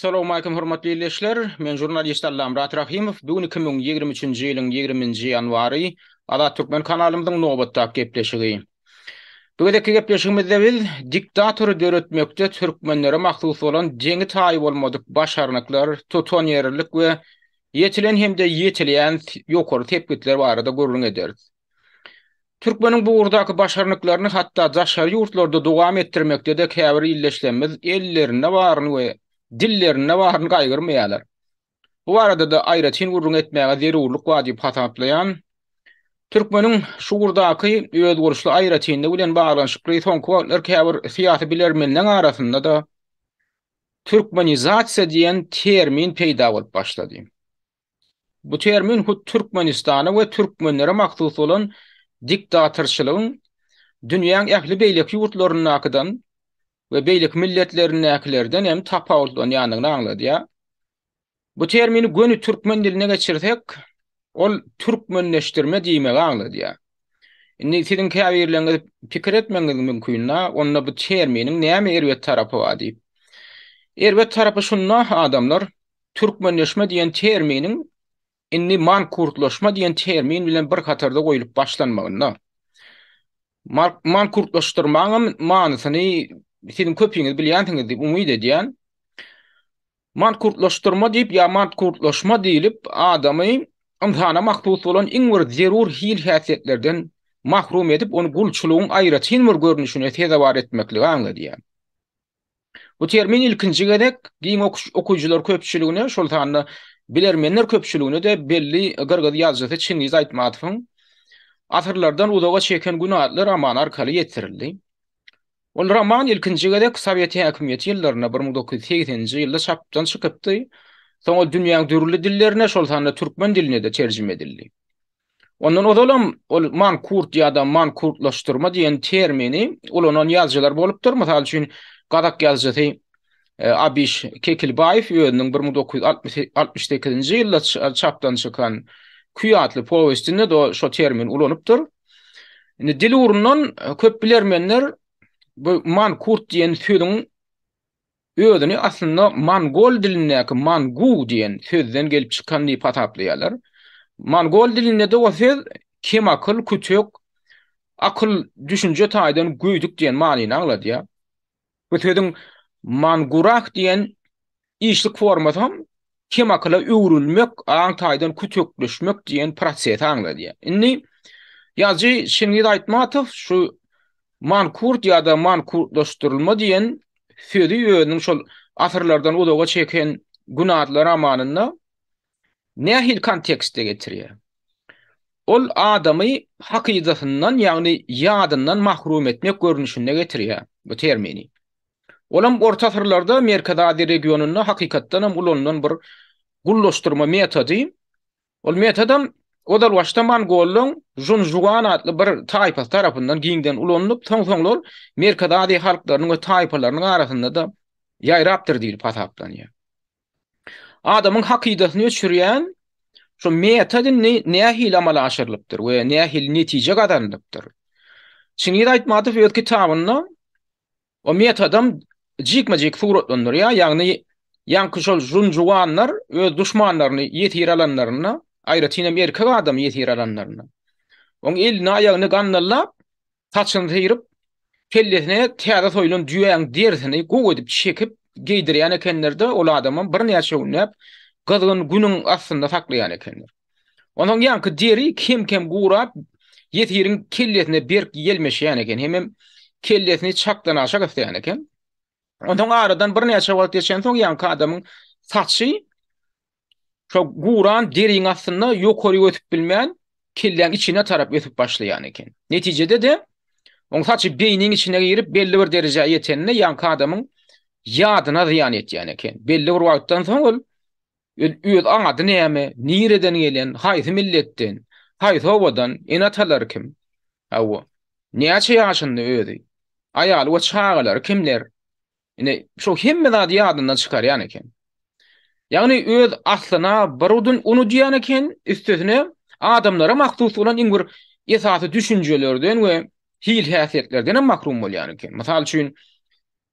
Assalamu alaykum hormatly izleyijiler. Men jurnalist Allam Murat Rahimov. Bugün 2023-nji ýylyň 20-nji ýanwary Ada Türkmen kanalymyzyň nobatda gepleşigi. Bugünkü gepleşigimizde biz diktator döretmekde türkmenlere mahsus bolan jeňi taýy bolmadyk başarnyklar, tutanýerlik we ýetilen hemde ýetilen ýokary tepkitler barada görüň ederiz. Türkmeniň bu urdaky başarnyklaryny hatda jaşary ýurtlarda dowam etdirmekde de käbir illeşlenmez ellerine barny we dillerine barny gaýgyrmaýarlar. Bu arada da aýratyn gurrun etmäge zerurluk wajyp hasaplaýan Türkmeniň şu urdaky öz görüşli aýratyny bilen baglanyşykly soňky wagtlar käbir syýasy bilermenleriň arasynda da Türkmenizasiýa diýen termin peýda bolup başlady. Bu termin Türkmenistana we türkmenlere mahsus bolan diktatorçylygyň dünýäň ähli beýleki ýurtlarynyňdan we beýlek milletleriniňkilerden hem tapawutlanýanyny aňlady. Bu termini gönü türkmen diline geçirsek, ol türkmenleşdirme diýmegi aňlady. Indi siziň käbirleriňiz pikir etmeňiz mümkin, onda bu terminiň näme erwet tarapy bar diýip. Erwet tarapy şunda adamlar türkmenleşme diýen terminiň inni mankurtlaşma diýen termin bilen bir katarda goýulyp başlanmagyna. Mankurtlaşdyrmagyň manysyny siziň köpüňiz bilýänsiňiz diýip umyd edýän. Mankurtlaşdyrma diýip ýa mankurtlaşma diýilip adamy insana mahsus bolan iň bir zerur hil häsiýetlerden mahrum edip onu gulçulugyň aýratyn bir görnüşine tezawar etmekligi aňlady. Bu termin ilkinji gedek giň okujylar köpçüligine şol taýda bilermenler köpçüligine de belli gyrgyz ýazgysy Çingiz Aýtmatywyň asyrlardan uzaga çeken günatlar roman arkaly ýetirildi. Ol roman ilkinji gedek Sowet häkimiýeti ýyllaryna 1980-nji ýylda çapdan çykypdy. Soňra dünýäň dürli dillerine şol taýda türkmen diline de terjime edildi. Ondan odalam ol mankurt ýa-da mankurtlaşdyrma diýen termini olanan ýazgylar bolupdyr. Mysal üçin Gadak ýazgysy Abiş Kekilbaýew ýöňüň 1968-nji ýylda çapdan çykan Küýe adly powestinde de şo termin ulanypdyr. Indi dil urundan köp bilermenler bu mankurt diýen söýüň özüni aslında Mongol dilindäki mangu diýen sözden gelip çykan diýip ataplaýarlar. Mongol dilinde de o söz kim akyl, kütük, akyl düşünje taýdan güýdük diýen manyny aňlady. Bu sözüň mangurak diýen işlik formasy ham kim akyla öwrülmek, aň taýdan kütükleşmek diýen proses aňlady. Indi ýazgy Çingiz Aýtmatyw şu mankurt ýa-da mankurtlaşdyrylma diýen sözi ýöňüň şol asyrlardan uzaga çeken günatlar romanyna nähil kontekstde getirýär. Ol adamy hakykatyndan ýagny ýadyndan mahrum etmek görnüşinde getirýär bu termini. Olam orta asyrlarda Amerikada ady regionunda hakykatdan hem ulanylan bir gullaşdyrma metody. Ol metodam odal başda Mongolluň Junjuan adly bir taýpa tarapyndan giňden ulanyp soňsoňlar Amerikada ady halklarynyň we taýpalarynyň arasynda da ýaýrapdyr diýilip hasaplanýar. Adamyň hakykatyny öçürýän şu metody nähil amala aşyrylypdyr we nähil netije gazandypdyr. Çingiz Aýtmatyw öz kitabynda o metodam jikmajik suratlandyrýar, ýagny ýanky şol Junjuanlar öz düşmanlaryny ýetir alanlaryna aýratyn Amerika adamy ýetir alanlaryna. Oň elini aýagyny gannallap, saçyny tyryp, kellesine täze soýulan düýäň dersini gow edip çekip giydirýän ekenlerde ol adamyň bir näçe günläp gyzgyn günüň astynda saklaýan ekenler. Onuň ýanky deri kim gurap ýetiriň kellesine berk ýelmeşýän eken, hemem kellesini çakdan aşağı götürýän eken. Ondan aradan bir näçe wagt geçen soň ýanky adamyň saçy şo guran deriň astynda ýokary ötüp bilmän kelläň içine tarap ötüp başlaýan eken. Netijede de oň saçy beýniň içine girip belli bir derejä ýetenine ýanky adamyň ýadyna ziýan etýän eken. Belli bir wagtdan soň ol öz ady näme, nireden gelen, haýsy milletden, haýsy obadan, enatalar kim? Hawa. Näçe ýaşynda özi? Aýaly we çagalar kimler? Ine şo hemme zady ýadyndan çykarýan eken. Ýagny öz aslyna barudun onu diýän eken, üstüne adamlara mahsus bolan iň bir esasy düşünjelerden we hil häsiýetlerden mahrum bolýan eken. Mysal üçin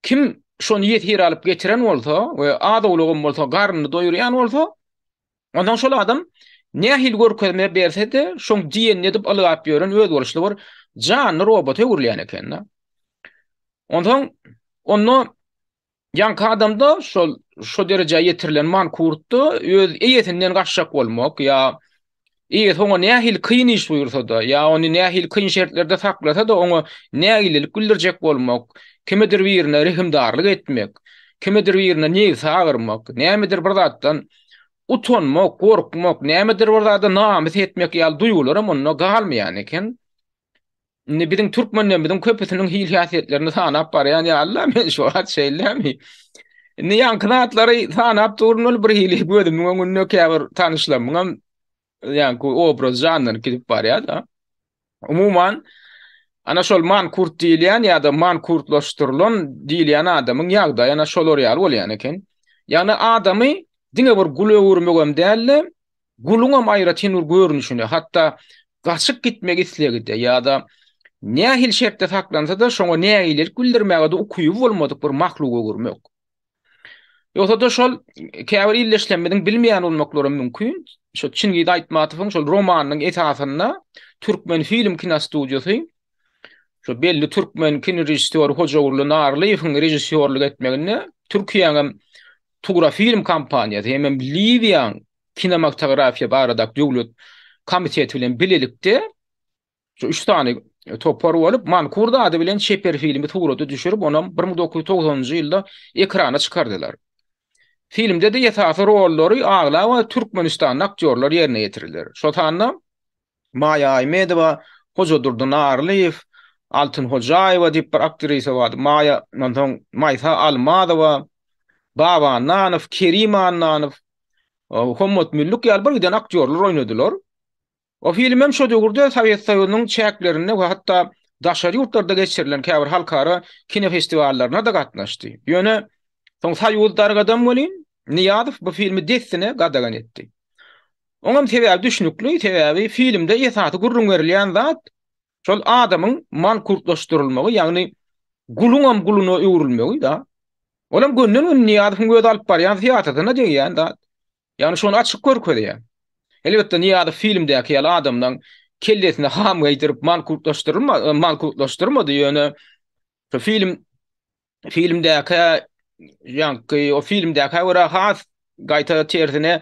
kim şonu ýetir alyp geçiren bolsa we adawlygym bolsa garnyny doýurýan bolsa, ondan şol adam nähil görkezme berse-de şoň diýen edip alyp ýören öz boluşly bir jany robot öwürleýän eken. Ondan onu ýanky adamda şol derejeye ýetirilen mankurtdy öz eýetinden gaçjak bolmak ýa iyi hoňa nähil kyn iş buyursa da ya ony nähil kyn şertlerde saklasa da oňa nähillik güldürjek bolmak, kimedir birine rehimdarlyk etmek, kimedir birine näse agyrmak, nämedir bir zatdan utanmak, gorkmak, nämedir bir zatda namys etmek ýaly duýgularym onda galmaýan eken. Ne bizim Türkmenler bizim köpüsiniň hilhäsiýetlerini sanap barýan ýa Allah men şu hat şeýlemi. Ne ýankynatları sanap durnuly bir hili gödüm öňünde käbir tanışlamam yani obraz janr gidip barýar da. Umuman ana şol mankurt diýilýän ýa-da mankurtlaşdyrylan diýilýän adamyň ýagdaýy ana şol orýar bolýan eken. Ýani adamy diňe bir gul öwürmegem dälle, guluňam aýratyn bir görnüşini, hatda gaçyk gitmek islegide ýa-da nähil şertde saklansa da şoňa nägiler güldürmäge de ukuýy bolmadyk bir mahluk öwürmek. Ýoksa da şol käbir illeşlenmediň bilmeýän bolmaklary mümkin. Şo Çingid Aýtmatywyň şol romanynyň esasyna türkmen film kinostudiýasy şo belli türkmen kino rejissöri Hoca Uğurlu Narlyýewiň rejissörlük etmegine Türkiýeň Tugra film kampaniýasy hem Liviýan kinematografiýa barada döwlet komiteti bilen bilelikde şu 3 tane topar bolup Mankurda ady bilen Şeper filmi Tugrada düşürüp onam 1990-njy ýylda ekrana çykardylar. Filmde de ýetasy rollary agla we Türkmenistan aktyorlary ýerine ýetirilýär. Şo tanda Maya Aýmedowa, Hoca Durdan Arlyýew, Altyn Hojaýewa diýip bir aktrisa bar. Maysa Almadowa, Baba Nanow, Kerim Nanow, Hommot Müllük ýaly bir giden aktyorlar oýnadylar. O film hem şo döwürde Sowet Soýuzynyň çäklerini we hatda daşary ýurtlarda geçirilen käbir halkara kino festiwallaryna da gatnaşdy. Ýöne soň Soýuzlar gadam bolyn, Niýazow bu filmi desine gadagan etdi. Oňam sebäbi düşnükli, sebäbi filmde ýesaty gurrun berilýän zat şol adamyň mankurtlaşdyrylmagy, ýagny guluňam guluny öwrülmegi da. Olam gönnen Niýazowyň göz alyp barýan teatrda diýýän da. Ýagny şonu açyk görkezýär. Elbetde Niýazow filmdäki ýaly adamdan kellesine ham gaýdyryp mankurtlaşdyrmady ýöne şu filmdäki ýanky o filmdäki wara has gaýta tersine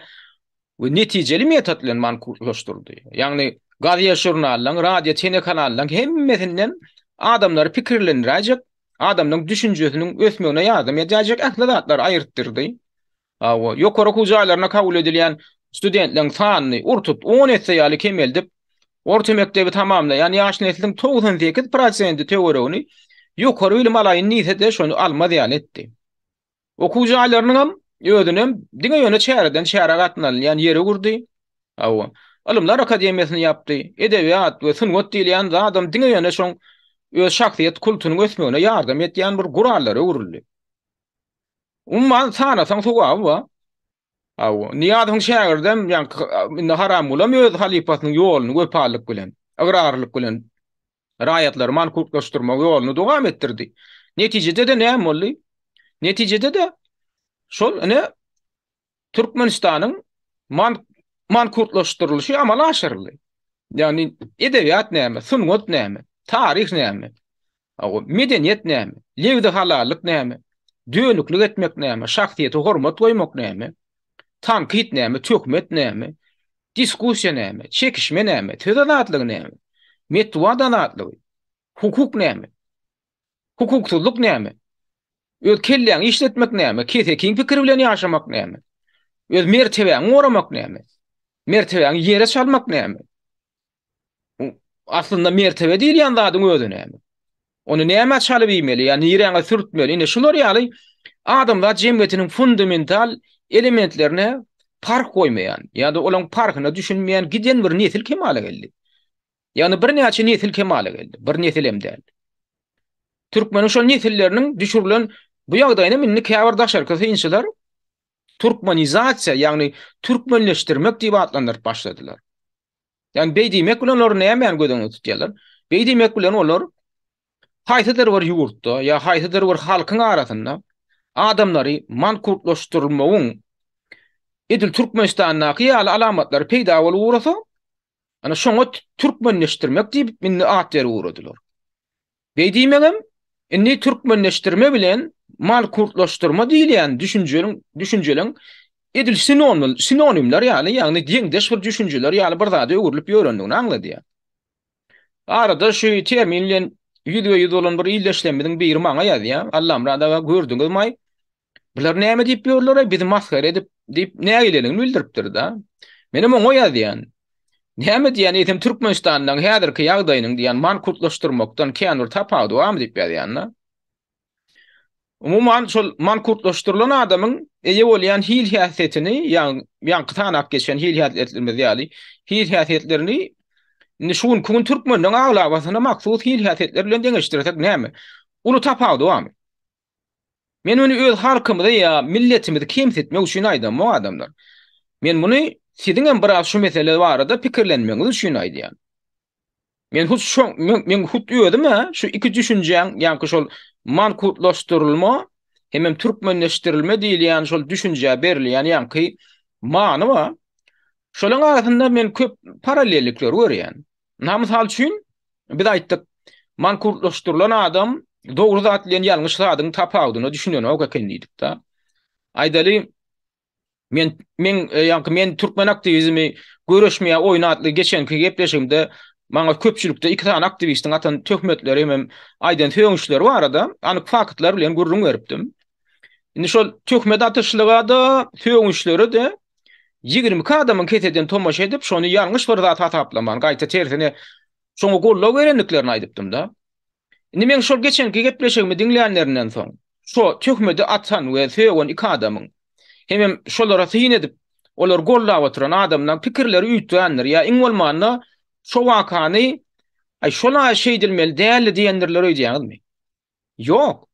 we netijeli metod bilen mankurtlaşdyrdy. Ýagny gaziýa jurnallaryň, radio telekanallaryň hemmesinden adamlar pikirlendirjek, adamnyň düşünjesiniň ösmegine ýardam edýäjek ähli aýyrtdyrdy. Awa ýokary hujaýlaryna kabul edilýän studentlerin sanyny urtup 10 etse ýaly kemeldip orta mektebi tamamlaýan ýaş nesliniň 98% teoriýany ýokary bilim alaýyn niýetde şonu almadýan etdi. Okuwjaýlarynyň hem özünem diňe ýöne çäreden çäre gatnalýan ýere gurdy. Awa Alymlar Akademiýasyny ýapdy. Edebiýat we sungat diýilýän adam diňe ýöne şoň öz şahsiýet kulturyny ösmegine ýardam etýän bir gurallara öwrüldi. Umman sanasaň sowaby Aw, Niýazowyň şägirdem ýa haram bolam öz halipasynyň ýoluny göpalyk bilen, agrarlyk bilen raýatlary mankurtlaşdyrmak ýoluny dowam etdirdi. Netijede de näme boldy? Netijede de şol Türkmenistanyň mankurtlaşdyrylşy amala aşyryldy. Ýani edebiýat näme, sungat näme, tarih näme, medeniýet näme, lewde halallyk näme, dönüklik etmek näme, şahsiýete hormat goýmak näme? Tankit näme, tökmet näme, diskussiýa näme, çekişme näme, töredatlyk näme, metwadanatlyk, hukuk näme, hukuksuzlyk näme, öz kelleňi işletmek näme, kesekiň pikir bilen ýaşamak näme, öz mertebeňi goramak näme, mertebeňi ýere çalmak näme. Aslında mertebe diýilýän zadyň özü näme? Onu näme çalyp ýmeli, ýani ýereňe sürtmeli. Ine şular ýaly adamlar jemgyýetiniň fundamental elementlerine park koymayan ya da olan parkına düşünmeyen giden bir nesil kemale geldi. Yani bir näçe nesil kemale geldi. Bir nesil hem değil. Türkmen şol nesillerinin düşürülen bu ýagdaýyna minni käbir daşarkasy inşiler Türkmenizasiýa yani Türkmenleşdirmek diýip adlandyryp başladylar. Yani beýdimek bilen olar näme gödüň tutýarlar? Beýdimek bilen olar haýsydyr bir ýurtda ya haýsydyr bir halkyň arasynda adamlary mankurtlaşdyrylmagyň edil Türkmenistan'daki ýaly alamatlary peýda bolup urasa, ana şoňa türkmenleşdirmek diýip minni at ýeri uradylar. Beýdimegem, inni türkmenleşdirme bilen mankurtlaşdyrma diýilýän düşünjeleň edil sinonimler ýaly diňdeş bir düşünjeler ýaly bir zady öwürlüp ýörendigini aňlady. Arada şu termin bilen ýüzbe bolan bir illeşlemediň bir maňa ýazýar. Allam rada gördüňiz may. Bular näme diýip ýörler, bizi maskara edip diýip näme gelenini bildiripdir da. Menem oňa ýazýan. Näme diýen etem Türkmenistanyň häzirki ýagdaýynyň diýen mankurtlaşdyrmakdan känur tapady wam diýip ýazýan. Umuman şol mankurtlaşdyrylan adamyň eýe bolýan hil häsiýetini ýa-ýa tanak geçen hil häsiýetlerini ýaly hil häsiýetlerini nişun kun Türkmeniň aglabasyna maksud hil häsiýetleri bilen deňeşdirsek näme? Ulu tapady wam. Men onu öz halkymyzy ýa milletimizi kemsetmek üçin aýdym o adamlar. Men muny siziň biraz şu mesele barada pikirlenmeňiz üçin aýdýan. Men hut öýdüm şu iki düşünjeň ýa-ni şol mankurtlaşdyrylma hem türkmenleşdirilme diýilýän şol düşünje berilýän ýa-ni many var. Şolaň arasynda men köp paralellikler görýän. Namysal üçin biz aýtdyk, mankurtlaşdyrylan adam dogry zat bilen ýalňyş zadyň tapadyny düşünýän o ekendik da. Aýdaly men türkmen aktivizmi göreşmeýä oýnatly geçenki gepleşigimde maňa köpçülikde iki tane aktivistiň atan töhmetleri hem aýdan töňüşleri barada anyk faktlar bilen gurrun beripdim. Indi şol töhmet atyşlyga da töňüşleri de 20 adamyň keseden tomaş edip şonu ýalňyş bir zat tapaplaman gaýta tersine şoňa gollap berenliklerini aýdypdym da. Indi men şol geçenki gepleşigimi dinleýänlerinden soň şo töhmeti atan we söýgen iki adamyň hem şolara syn edip olar gollap oturan adamdan pikirleri üýtýänler ýa iň bolmanda şo wakany ay şola şey edilmeli değerli diýenlerler öýdýärmi? Ýok.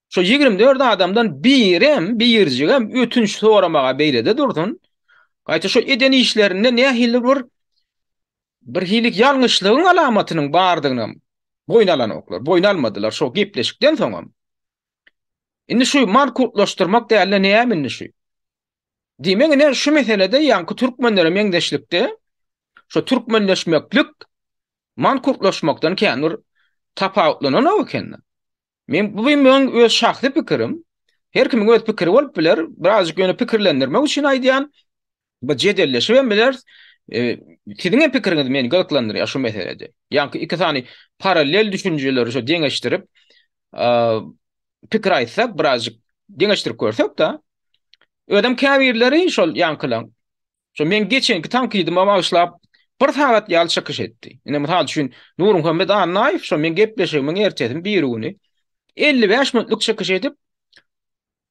Şo 24 adamdan birem birjigem ötünç soramaga beýlede durdun. Gaýta şo eden işlerinde ne hili bir hilik ýalňyşlygyň alamatynyň bardygyny boýnalan oklar, boýnalmadylar şo gepleşikden soňam. Indi şu mankurtlaşdyrmak däl näme indi şu? Diýmegine şu meselede ýa-ni türkmenlere meňdeşlikde şo türkmenleşmeklik mankurtlaşmakdan känur tapawutlanan okenne. Men bu men öz şahsy pikirim. Her kimiň öz pikiri bolup biler. Birazjyk ýöne pikirlendirmek üçin aýdýan bu jedelleşip biler. Siziň pikiriňiz meni gyklandyr şu meselede. Ýa-ni iki tane paralel düşünjeleri şo deňeşdirip pikir aýtsak birazjyk deňeşdirip görsek da ödem käbirleri şol ýankylan. Şo men geçenki tankydyma başlap bir saat ýaly çykyş etdi. Ine misal üçin Nur Muhammed Annaýew şo men gepleşigimiň ertesi bir güni 55 minutlyk çykyş edip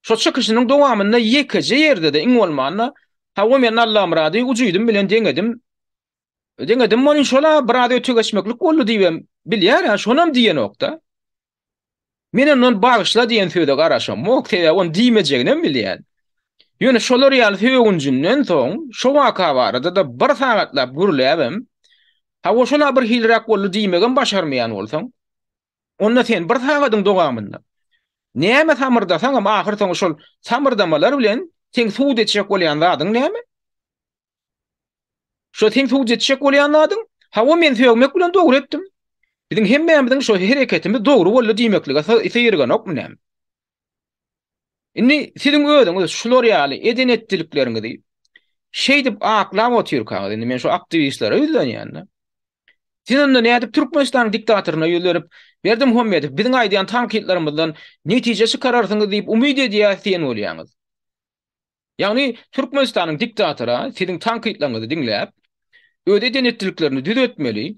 şo çykyşynyň dowamynda ýekece ýerde de iň bolmanda hawa men Allahym rady ujuýdum bilen deňedim. Deňedim mony şola bir rady ötüp geçmeklik boldy diýem bilýär ýa şonam diýen okda. Men onu bagyşla diýen söýde garaşam. Mokteýe onu diýmejegini bilýän. Ýöne şolar ýaly söýgünjünden soň şo waka barada da bir sagatlap gürläbem. Hawa şola bir hilrak boldy diýmegen başarmaýan bolsaň, onda sen bir sagatyň dowamynda näme samyrdasaň ama ahyr soň şol samyrdamalar bilen sen suwd etjek bolýan zadyň näme? Şo sen suwd etjek bolýan zadyň hawa men söýmek bilen dogry etdim. Biziň hemmemizin şo hereketimiz dogry boldy diýmeklige ýergen okmy näme? Inni siziň özüňiz şular ýaly eden etdilikleriňizi şey dip aklap otyrkaňyz. Indi men şu aktivistlere öýdänýän. Siz onda nädip Türkmenistan diktatoryna ýölerip berdim Muhammedow biziň aýdýan tankitlerimizden netije çykararsyňyz diýip umyt edýärsiň bolýaňyz. Ýagny Türkmenistanyň diktatora siziň tankitlerinizi dinläp ödeden etdiliklerini düzeltmeli.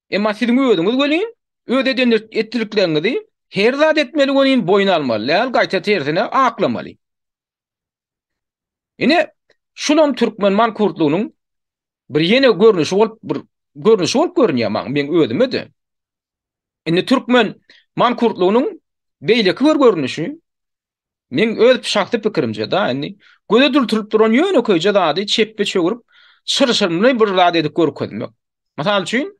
Emma siziň özüňiz welin ödeden etdiliklerinizi her zat etmeli gonin boyun almaly. Lal gaýta tersine aklamaly. Ine şulam türkmen mankurtlugynyň bir ýene görnüşi bolup görünýär men özüme de. Ine türkmen mankurtlugynyň beýleki bir görnüşi men öz şahsy pikirimje da indi göze durturup duran ýöne köýje zady çeppe çögürüp şyrşyrmy bir zady edip görkezmek. Masal üçin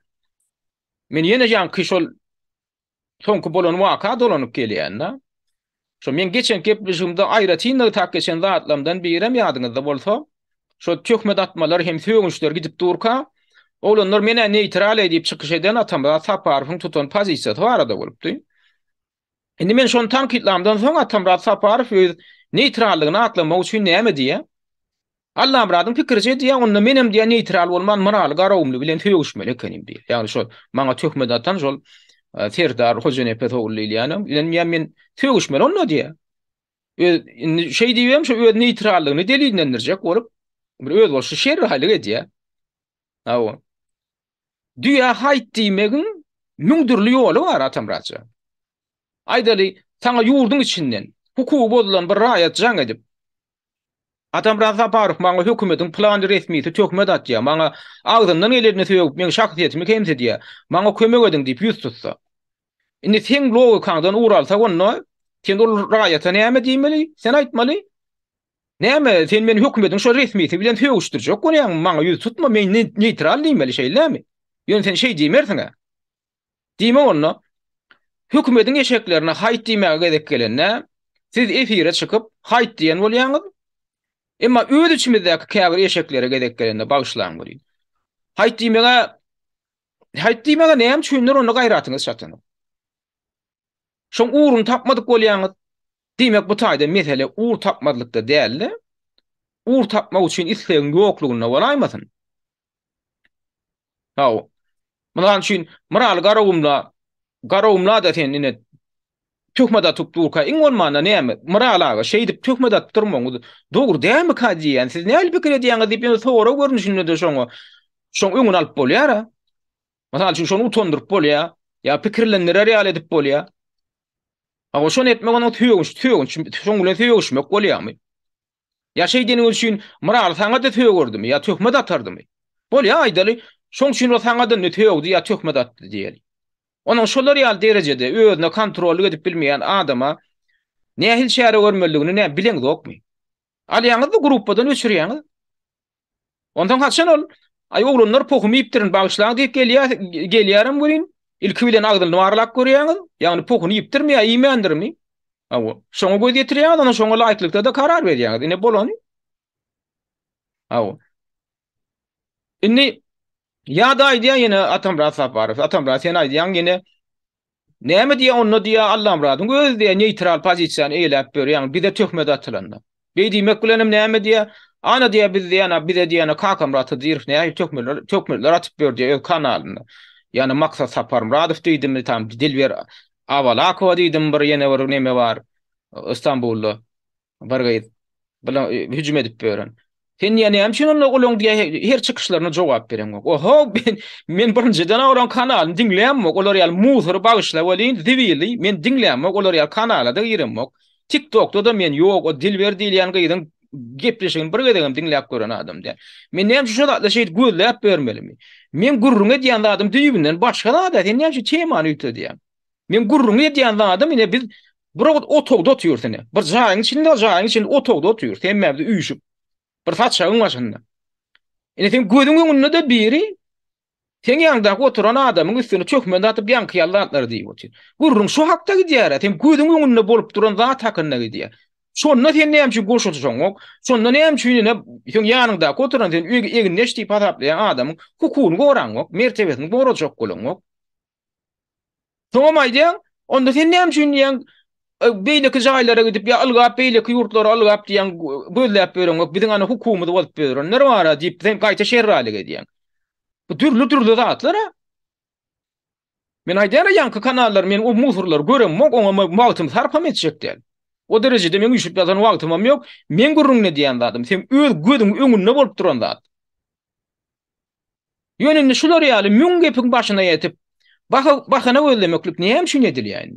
men ýene ýan kişol soňky bolan waka dolanyp gelýän da. Şo men geçen gepleşimde aýratynda tak geçen zatlamdan birem ýadyňyzda bolsa, şo töhmet atmalar hem söýgünçler gidip durka, olanlar mene neutral edip çykyş eden Atamrat Saparowyň tutan pozisiýasy barada bolupdy. Indi men şonu tankitlamdan soň Atamrat Saparow öz neutrallygyny aklamak üçin näme diýe? Allah amradyň pikirçe diýe, onda menem diýe neutral bolman moral garawumly bilen töýüşmeli ekenim diýe. Ýagny şol maňa töhmet atan şol Serdar Hojenep Petoglu ýanyň, bilen men töýüşmeli onda diýe. Şey diýem şu öz neutrallygyny delillendirjek bolup, bir öz bolşy şer halyk edýär. Awa. Düýä haýt diýmegiň müňdürli ýoly bar Atamratça. Aýdaly taňa ýurdun içinden hukuky bozulan bir raýat jaň edip Atamrat Saparow maňa hökümetiň plany resmiýeti tökmet atýar. Maňa agdyndan ellerine söýüp men şahsiýetimi kemse diýär. Maňa kömek edin diýip ýüz tutsa. Indi sen logikaňdan uralsa onda sen ol raýata näme diýmeli? Sen aýtmaly. Näme sen meni hökümetiň şo resmiýeti bilen söýüşdirjek. Ony maňa ýüz tutma, men neutral diýmeli şeýlemi? Ýöne sen şey diýmersiňe. Diýme onda. Hökümetiň eşeklerine haýt diýmäge gerek gelende siz efire çykyp haýt diýen bolýaňyz. Emma öz içimizdäki käbir eşeklere gerek gelende bagyşlaň bolýar. Haýt diýmäge näme düşünür onu gaýratyňyz çatany. Şoň uğrun tapmadyk bolýaňyz. Diýmek bu taýda mesele uğur tapmadykda däl-de. Uğur tapmak üçin islegiň ýoklugyna bolaýmasyn. Haw. Munan üçin moral garawumla da sen ine töhmeda tutduğuka in olmana näme moralaga şey dip töhmeda turmagy dogry däme kajiýan siz näme pikir edýäňiz diýip ýa-da sowra görnüşinde de şoň öňüň alyp bolýar. Masal üçin şonu utondurup bolýar, ýa pikirlenleri real edip bolýar. Aga şonu etmek onu töýgünç şoň bilen töýgüşmek bolýarmy? Ya şey deniň üçin moral saňa da töýgürdüm ýa töhmet atardymy? Bolýar aýdaly şoň üçin o saňa da ne töýgüdi ýa töhmet atdy diýeli. Onun şolar ýal derejede özüne kontrol edip bilmeýän adama nähil şäre görmeligini näme bilen dokmy? Alýaňyz da gruppadan öçürýäňiz. Ondan haçan ol? Ay oglanlar pokumy ýipdirin bagyşlaň diýip gelýärim görýin. Ilki bilen agdyny warlak görýäňiz. Ýagny pokuny ýipdirmeýär, iýmendirmi? Awa, şoňa göz ýetirýäňiz, ona şoňa laýyklykda da karar berýäňiz. Ine bolany? Awa. Inni ýa-da aýdýan ýene Atamrat Saparow, Atamrat sen aýdýan ýene näme diýe onu diýe Allah amradyň öz diýe neutral pozisiýany eýläp berýän, bir de töhmet atylanda. Beýdimek bilenim näme diýe? Ana diýe biz diýene Kakamraty diýip näme tökmeler atyp berdi öz kanalynda. Ýani maksat Saparmradow diýdim tam Dilber Awalakova diýdim bir ýene bir näme bar Istanbulda bir gaýt bilen hüjüm edip beren. Sen ýani hem şonu olaň diýe her çykyşlaryna jogap berem. Oho men birinciden olan kanalyny dinleýänmok, olar ýaly muzur bagyşlap bolýyn, zivili men dinleýänmok, olar ýaly kanala da giremok. TikTok'da da men ýok, o Dilber diýilýän gaýdyň gepleşigini bir gedegem dinläp gören adam diýär. Men näme şu da şey gözläp bermelimi? Men gurrun edýän adam diýibinden başga da sen näme şu temany ýütdi diýär. Men gurrun edýän adam ine biz bir otogda oturýar seni. Bir jaýyň içinde otogda oturýar. Sen mäbde üýüşüp bir fatşagyň başynda. Ine sen gözüň öňünde de biri sen ýaňda oturan adamyň üstüne çökmende atyp ýan kyýallatlar diýip otur. Gurrun şu hakda gidýär, sen gözüň öňünde bolup duran zat hakynda gidýär. Şonda sen näme üçin goşulsaňok, şonda näme üçin ine sen ýanynda oturan sen egin neşdi pasaplayan adamyň hukukyny goraňok, mertebesini gorajak bolanok. Soňra aýdýan, onda sen näme üçin ýan beýleki jaýlara gidip ýa algap beýleki ýurtlara algap diýen gözläp bereňok, biziň ana hukumymy bolup berenler bara diýip sen gaýta şerralik edýän. Bu türlü zatlar. Men aýdýar ýanky kanallar men o muzurlar göremok, oňa wagtym sarpam etjek däl. O derejede men üşüp ýatan wagtym ýok. Men gurrun ne diýen zatym, sen öz gözüň öňünde bolup duran zat. Ýönünde şular ýaly müň gepiň başyna ýetip bahana gözlemeklik näme üçin edilýär?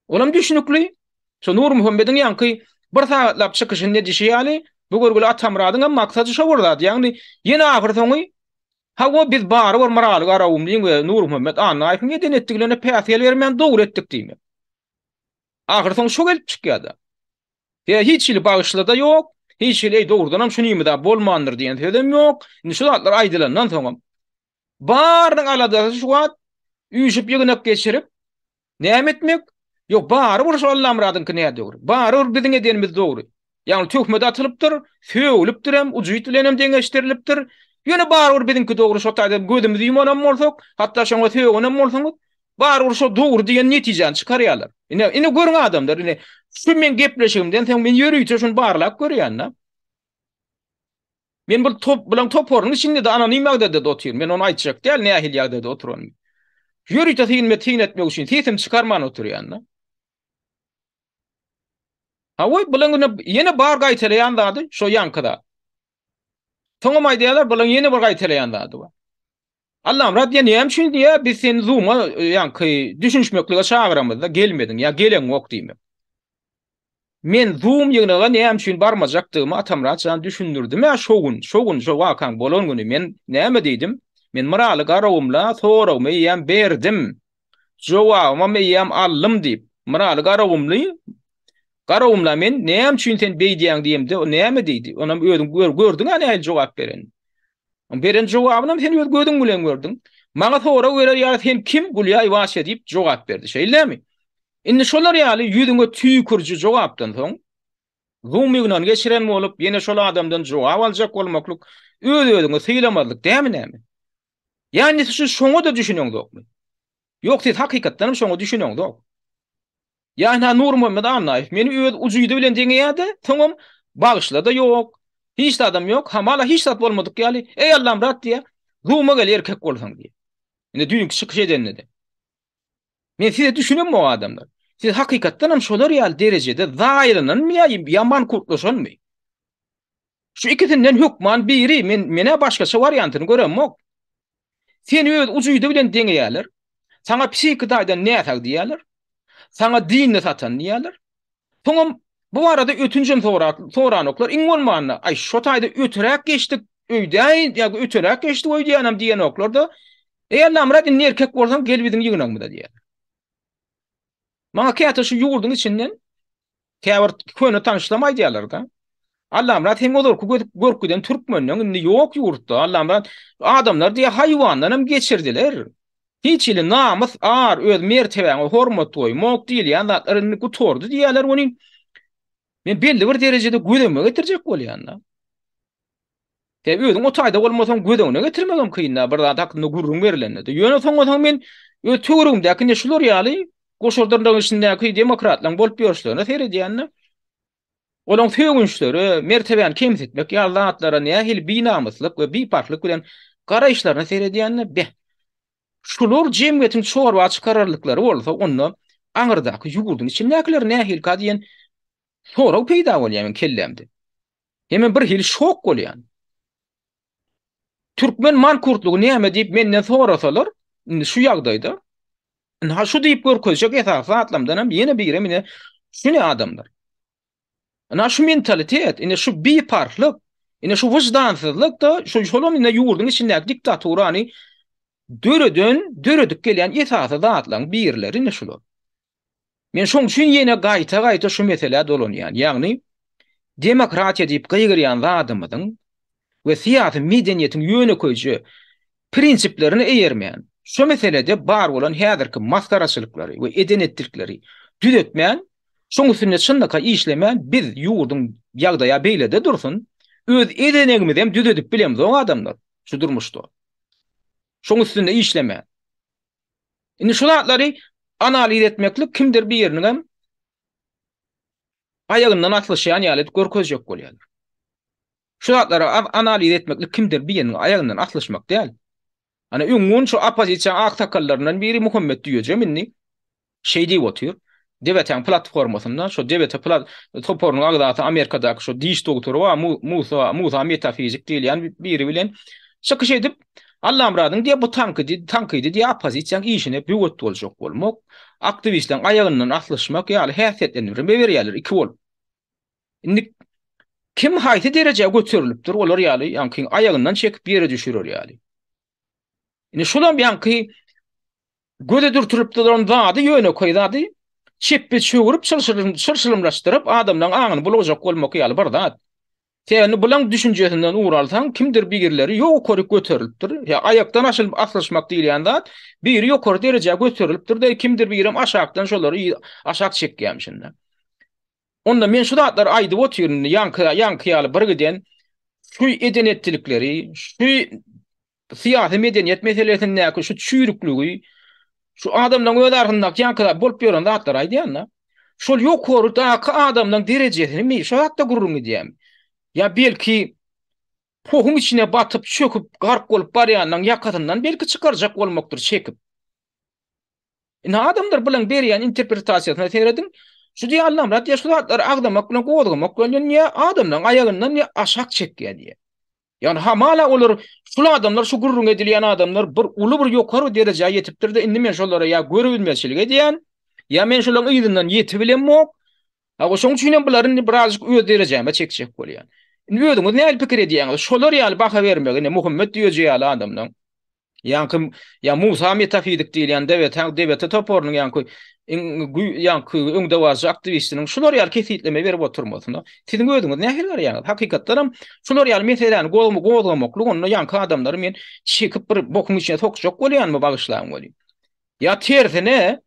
Olam düşünükli. Şo Nur Muhammediň ýanky bir saatlap çykyşynda diýýäli, bu görgüli Atamradyň maksady şo bolýar. Ýagny ýene ahir soňy hawa biz bar bir moral garawum diýen we Nur Muhammed ana aýpyň eden etdiglerine päsel bermän dogry etdik diýmek. Ahir soň şo gelip çykýardy. Ýa hiç il bagyşlada ýok, hiç il dogrudanam şunymy da bolmandyr diýen söýdem ýok. Indi şu zatlar aýdylandan soň bardyň aladasy şu wagt üýşüp ýygnak geçirip näme etmek? Yok bari bir Allah'ım radynkine näde dogry. Bari bir biziň edenimiz dogry. Ýagny töhmet atylypdyr, söwülipdir hem, ujuýt bilen hem deňeşdirilipdir. Ýöne bari bir biziňki dogry şo taýda gözümizi ýumanam bolsak, hatda şoňa söwünam bolsaňyz, bari bir şo dogry diýen netijen çykarýarlar. Ine görüň adamlar, ine şu men gepleşigimden soň men ýörüýçe şunu barlap görýän-de. Men bu top bilen toporun içinde de anonim ýagdaýda oturýar. Men onu aýtjak däl, nähil ýagdaýda oturan. Ýörüýçe tiýin etmek üçin sesim çykarman oturýan-da. Ha oy bulan yine bar gaýtalayan zady şo ýankada. Toňam aýdýarlar bulan yine bir gaýtalayan zady bar. Allah'ım radya näme üçin diýe biz sen Zoom'a ýanky düşünşmeklige çagyramyzda gelmediň ýa gelen ok diýme. Men Zoom ýygyna näme üçin barmajakdygymy atamrat jan düşündirdim ýa şogun şo wakan bolan güni men näme diýdim? Men maraly garawymla sorawymy ýam berdim. Jogabymy ýam allym diýip maraly garawymla men näme üçin sen beýdiýäň diýemde o näme diýdi? Onam özüň gördüň näme jogap beren. Beren jogabyny sen öz gözüň bilen gördüň. Maňa sora berer ýa sen kim gulýa ýaşa diýip jogap berdi. Şeýlemi? Indi şolar ýaly ýüzüňe tüýkürji jogapdan soň Zoom ýygynan geçiren bolup ýene şol adamdan jogap aljak bolmaklyk öz-özüňe syýlamazlyk dämi näme? Ýani şu şoňa da düşünýäňdokmy? Ýok siz hakykatdan şoňa düşünýäňdok. Ýani Nur Muhammed Annaýew meni öz ujuýdy bilen deňýärdi, soňam bagyşla da ýok. Hiç de adam yok. Hamala hiç zat bolmadyk ýaly. Ey Allah'ım rat diýe. Zoom'a gel erkek bolsaň diýe. Ine düýünki çykyş edenledi. Men size düşünem o adamlar. Siz hakykatdan hem şolar ýaly derejede zaýrynynmy ýaman kurtlaşanmy? Şu ikisinden hükman biri mene başgaça variantyny göremok. Sen öz ujuýdy bilen deňýärler. Sana psihikadaýdan näsag diýärler. Sana dinni satan diýärler. Soňam bu arada ötünjüm soranoklar iň bolmanyna ay şo taýda ötürek geçdik öýdäň ýa-da ötürek geçdik öýdäňem diýen oklar da ey Allah'ım radin erkek bolsaň gel biziň ýygynaňmy da diýär. Maňa käte şu ýurduň içinden käbir köne tanışlamaý diýerler da. Allah'ım rad hem olur görküden türkmenliň indi ýok ýurtda. Allah'ım rad adamlar diýe haýwandan hem geçirdiler. Hiç ili namys ar öz mertebäňe hormat goýmak diýil ýa-da gutordy diýerler ony. Men belli bir derejede gödöme getirjek bolýan-da. Tabi özüň o taýda bolmasaň gödöňe getirmegem kynda bir zat hakynda gurrun berilendi. Ýöne soňa men öz töweregimdäki şular ýaly goşuldyryň içindäki demokratlaryň bolup ýörüşlerini seredýänler. Olaň töwünçleri mertebäni kemsetmek ýa zatlara nähil binamyslyk we bipartlyk bilen garaýşlaryny seredýänler. Şular jemgyýetiň çorba çykararlyklary bolsa onu aňyrdaky ýugurdyň içindäkiler nähil kadiýen soraw peýda bolýan kellemdi. Hemen bir hil şok bolýan. Türkmen mankurtlugy näme diýip menden sorasalar, şu ýagdaýda ha şu diýip görkezjek esas atlamdan hem ýene biri mine şunu adamlar. Ana şu mentalitet, ine şu bipartlyk, ine şu wyjdansyzlyk da şu şolum ine ýurduň içindäki diktatorany döredük gelýän esasy zatlaryň birleri ine şular. Men şoň üçin ýene gaýta şu mesele dolanýan. Ýagny demokratiýa diýip gaýgyrýan zadymyň we siýasy medeniýetiň ýöne koýjy prinsiplerini eýermeýän. Şu meselede bar bolan häzirki maskaraçylyklary we edenetdirikleri düzetmeýän, şoň üstüne çyndyka işlemeýän biz ýurduň ýagdaýa beýlede dursun, öz edenegimizi hem düzetip bilemez o adamlar. Şu durmuşda. Şoň üstünde işlemeýän. Indi şu zatlary analiz etmeklik kimdir bir ýeriniň hem ayagyndan atlyşýan ýaly görkezjek bolýar. Şu zatlary analiz etmeklik kimdir bir ýeriniň ayagyndan atlyşmak däl. Ana öňün şu opozisiýa aksakallaryndan biri Muhammed diýejeminni şey diýip otur. Devletin platformasynda şu devlet toporun agdaty Amerikadaky şu diş doktoru wa Musa metafizik diýilýän biri bilen şakyş edip Allah'ım radın diye bu tankıydı diye opozisiýa işine büyük boljak bolmak, aktivistleň ayagyndan atlyşmak ýaly häsiýetlendirme berýärler iki bol. Indi kim haýsy derejeye götürilipdir olar ýaly ýanky ayagyndan çekip ýere düşürür ýaly. Indi şolam ýanky göde durturypdyr on zady ýöne koýdady, çeppi çöwürüp çyrşylymlaşdyryp adamdan aňyny bulajak bolmak ýaly bir zat. Seni bulan düşüncesinden uğralsan kimdir birileri ýokory göterilipdir. Ya ayaktan aslaşmak diýilýän zat biri ýokory derejeye göterilipdir de kimdir birim aşakdan şolary aşak çekýänmişinde. Onda men şu zatlar aýdyp oturýaryn ýanky bir giden şu edenetlikleri, şu siyasi medeniyet meselesindäki şu çüýrüklügi, şu adamlaryň öz argyndaky ýankylar bolup ýören zatlar aýdýanlar. Şol ýokory daky adamlaryň derejesini mi şu hatda gurrun edýär. Ya belki pohum içine batıp çöküp garp bolup barýandan ýakatyndan belki çykarjak bolmakdyr çekip. Ine adamlar bilen berýän interpretasiýasyna seredin. Şu diýýärler, "Radýa şu zatlar agdamak bilen gowurmak bilen niýe adamlaryň aýagyndan aşak çekýär" diýe. Yani hamala olur şu adamlar şu gurrun edilýän adamlar bir uly bir ýokary derejeye ýetipdir de indi men şolara ya görebilmezçilik edýän ya men şolaryň ýygynyň ýetip bilenmok. Ha şoň üçin bularyň birazjyk öz derejeme çekjek bolýan. Indi ödüňiz näme pikir edýäňiz? Şolar ýaly baka bermek, ine Muhammed diýýär adamlaryň. Yankı ya Musa metafizik diýilýän devlet toporunyň yankı öňde wazy aktivistiniň şular ýaly kesitleme berip oturmasyna siziň ödüňiz nähiller ýaly hakykatdanam şular ýaly meselelerni gowmaklygyny yankı adamlary men çekip bir bokuň içine sokjak bolýanmy bagyşlaýan bolýan. Ya tersine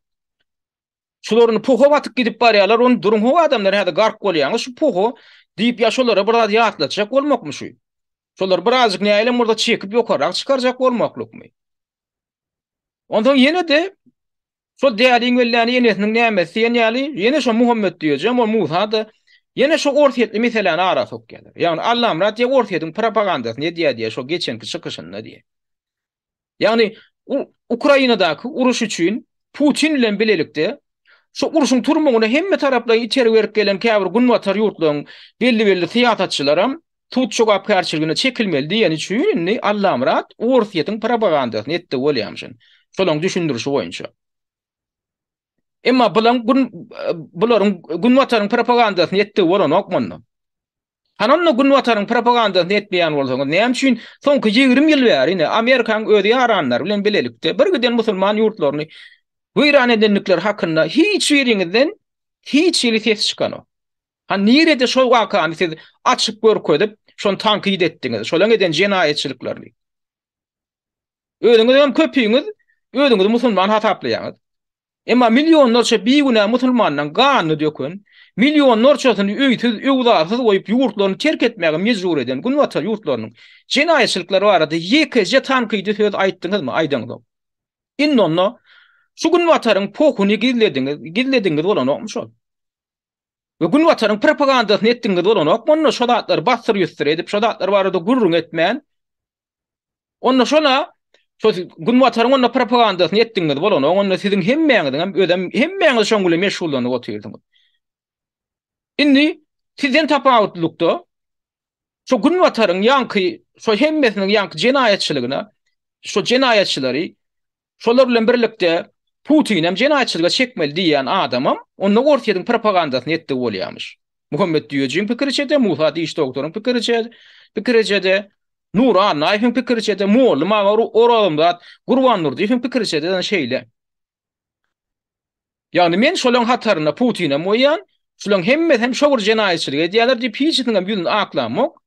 şolaryny poho batyp gidip barýarlar, onu durun adamlar hada garp bolýan şu poho diýip ýaşolara bir ýatlatjak bolmakmy şu. Şolar birazjyk näýle murda çekip ýokarak çykarjak bolmaklykmy? Ondan ýene de şol diýäliň welläni ýenesiniň nämesi ýaly ýene şo Muhammed diýeceğim o Musa da ýene şo ortaýetli meseleni ara sokýarlar. Ýani Allah amrat ýa ortaýetin propagandasy ne diýär şo geçenki çykyşynda diýär. Ýani Ukrainadaky uruş üçin Putin bilen bilelikde şu uruşun turmagyna hemme taraplar içeri berip gelen käbir günwatar ýurtlaryň belli siýasatçylaram tut jogap karşılygına çekilmeli diýen üçin Allah amrat ortaýetin propagandasyny etdi bolýamşyn. Şolaryň düşündirişi boýunça. Emma bularyň günwataryň propagandasyny etdi bolan okmandy. Hananna günwataryň propagandasyny etmeýän bolsaňyz, näme üçin soňky 20 ýyl bäri Amerikaň özi ýaranlar bilen bilelikde bir giden musulman ýurtlaryny weýran edenlikler hakynda hiç ýeriňizden hiç ýeli ses çykano. Ha nirede şol wakany siz açyp görkezip şonu tanqid etdiňiz. Şolaň eden jenaýetçiliklerini. Özüňiz hem köpüňiz, özüňiz musulman hataplanýaňyz. Emma milyonlarça biýgüne musulmandan gany dökün, milyonlarçasyny öýtüz, öwdasyz goýup ýurtlaryny terk etmäge mejbur eden günwatar ýurtlarynyň jenaýetçilikleri barada ýekje tanqid söz aýtdyňyzmy? Aýdyňyz. Innonno şu günwataryň pokuny gizlediňiz bolan okmuş ol. Ve günwataryň propagandasyny etdiňiz bolan okmanno şo zatlar bastyr ýüzsür edip şo zatlar barada gurrun etmän. Onno şona şo günwataryň onda propagandasyny etdiňiz bolan onno siziň hemmeňiziň ödem hemmeňiz şoňguly meşgullanyp oturýardyňyz. Indi sizden tapawutlukda şo günwataryň ýanky şo hemmesiniň ýanky jenaýetçiligine şo jenaýetçileri şolar bilen birlikde Putin hem jenaýetçilige çekmeli diýen adamam onda ortaýetin propagandasyny etdi bolýarmyş. Muhammed diýejiň pikirçede, Musa diýiş doktoryň pikirçede, Nuran Naýfyň pikirçede, Molla Mawar Oralymda Gurban Nur diýiň pikirçede şeýle. Ýani men şolaň hataryna Putin'e moýan, şolaň hem şowur jenaýetçilige diýerler diýip hiç ýetdiňem ýüzüni aklamok.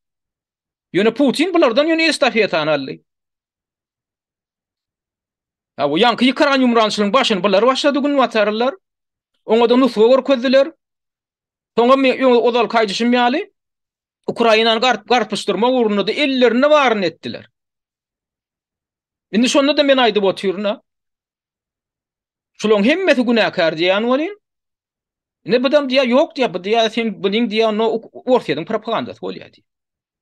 Ýöne Putin bulardan ýöne estafetany aldy. Ha bu ýanky ýykaran ýumrançylygyň başyny bular başlady günwatarlar. Oňa da nusga görkezdiler. Soňra men odal kaýdyşym ýaly Ukrainany garpyşdyrma uğruna da ellerini baryn etdiler. Indi şonda da men aýdyp oturýarna. Şolaň hemmesi günäkär diýen bolýan. Ne budam diýär ýok diýär, bu diýär sen buning diýär no ortaýetin propagandasy bolýar diýär.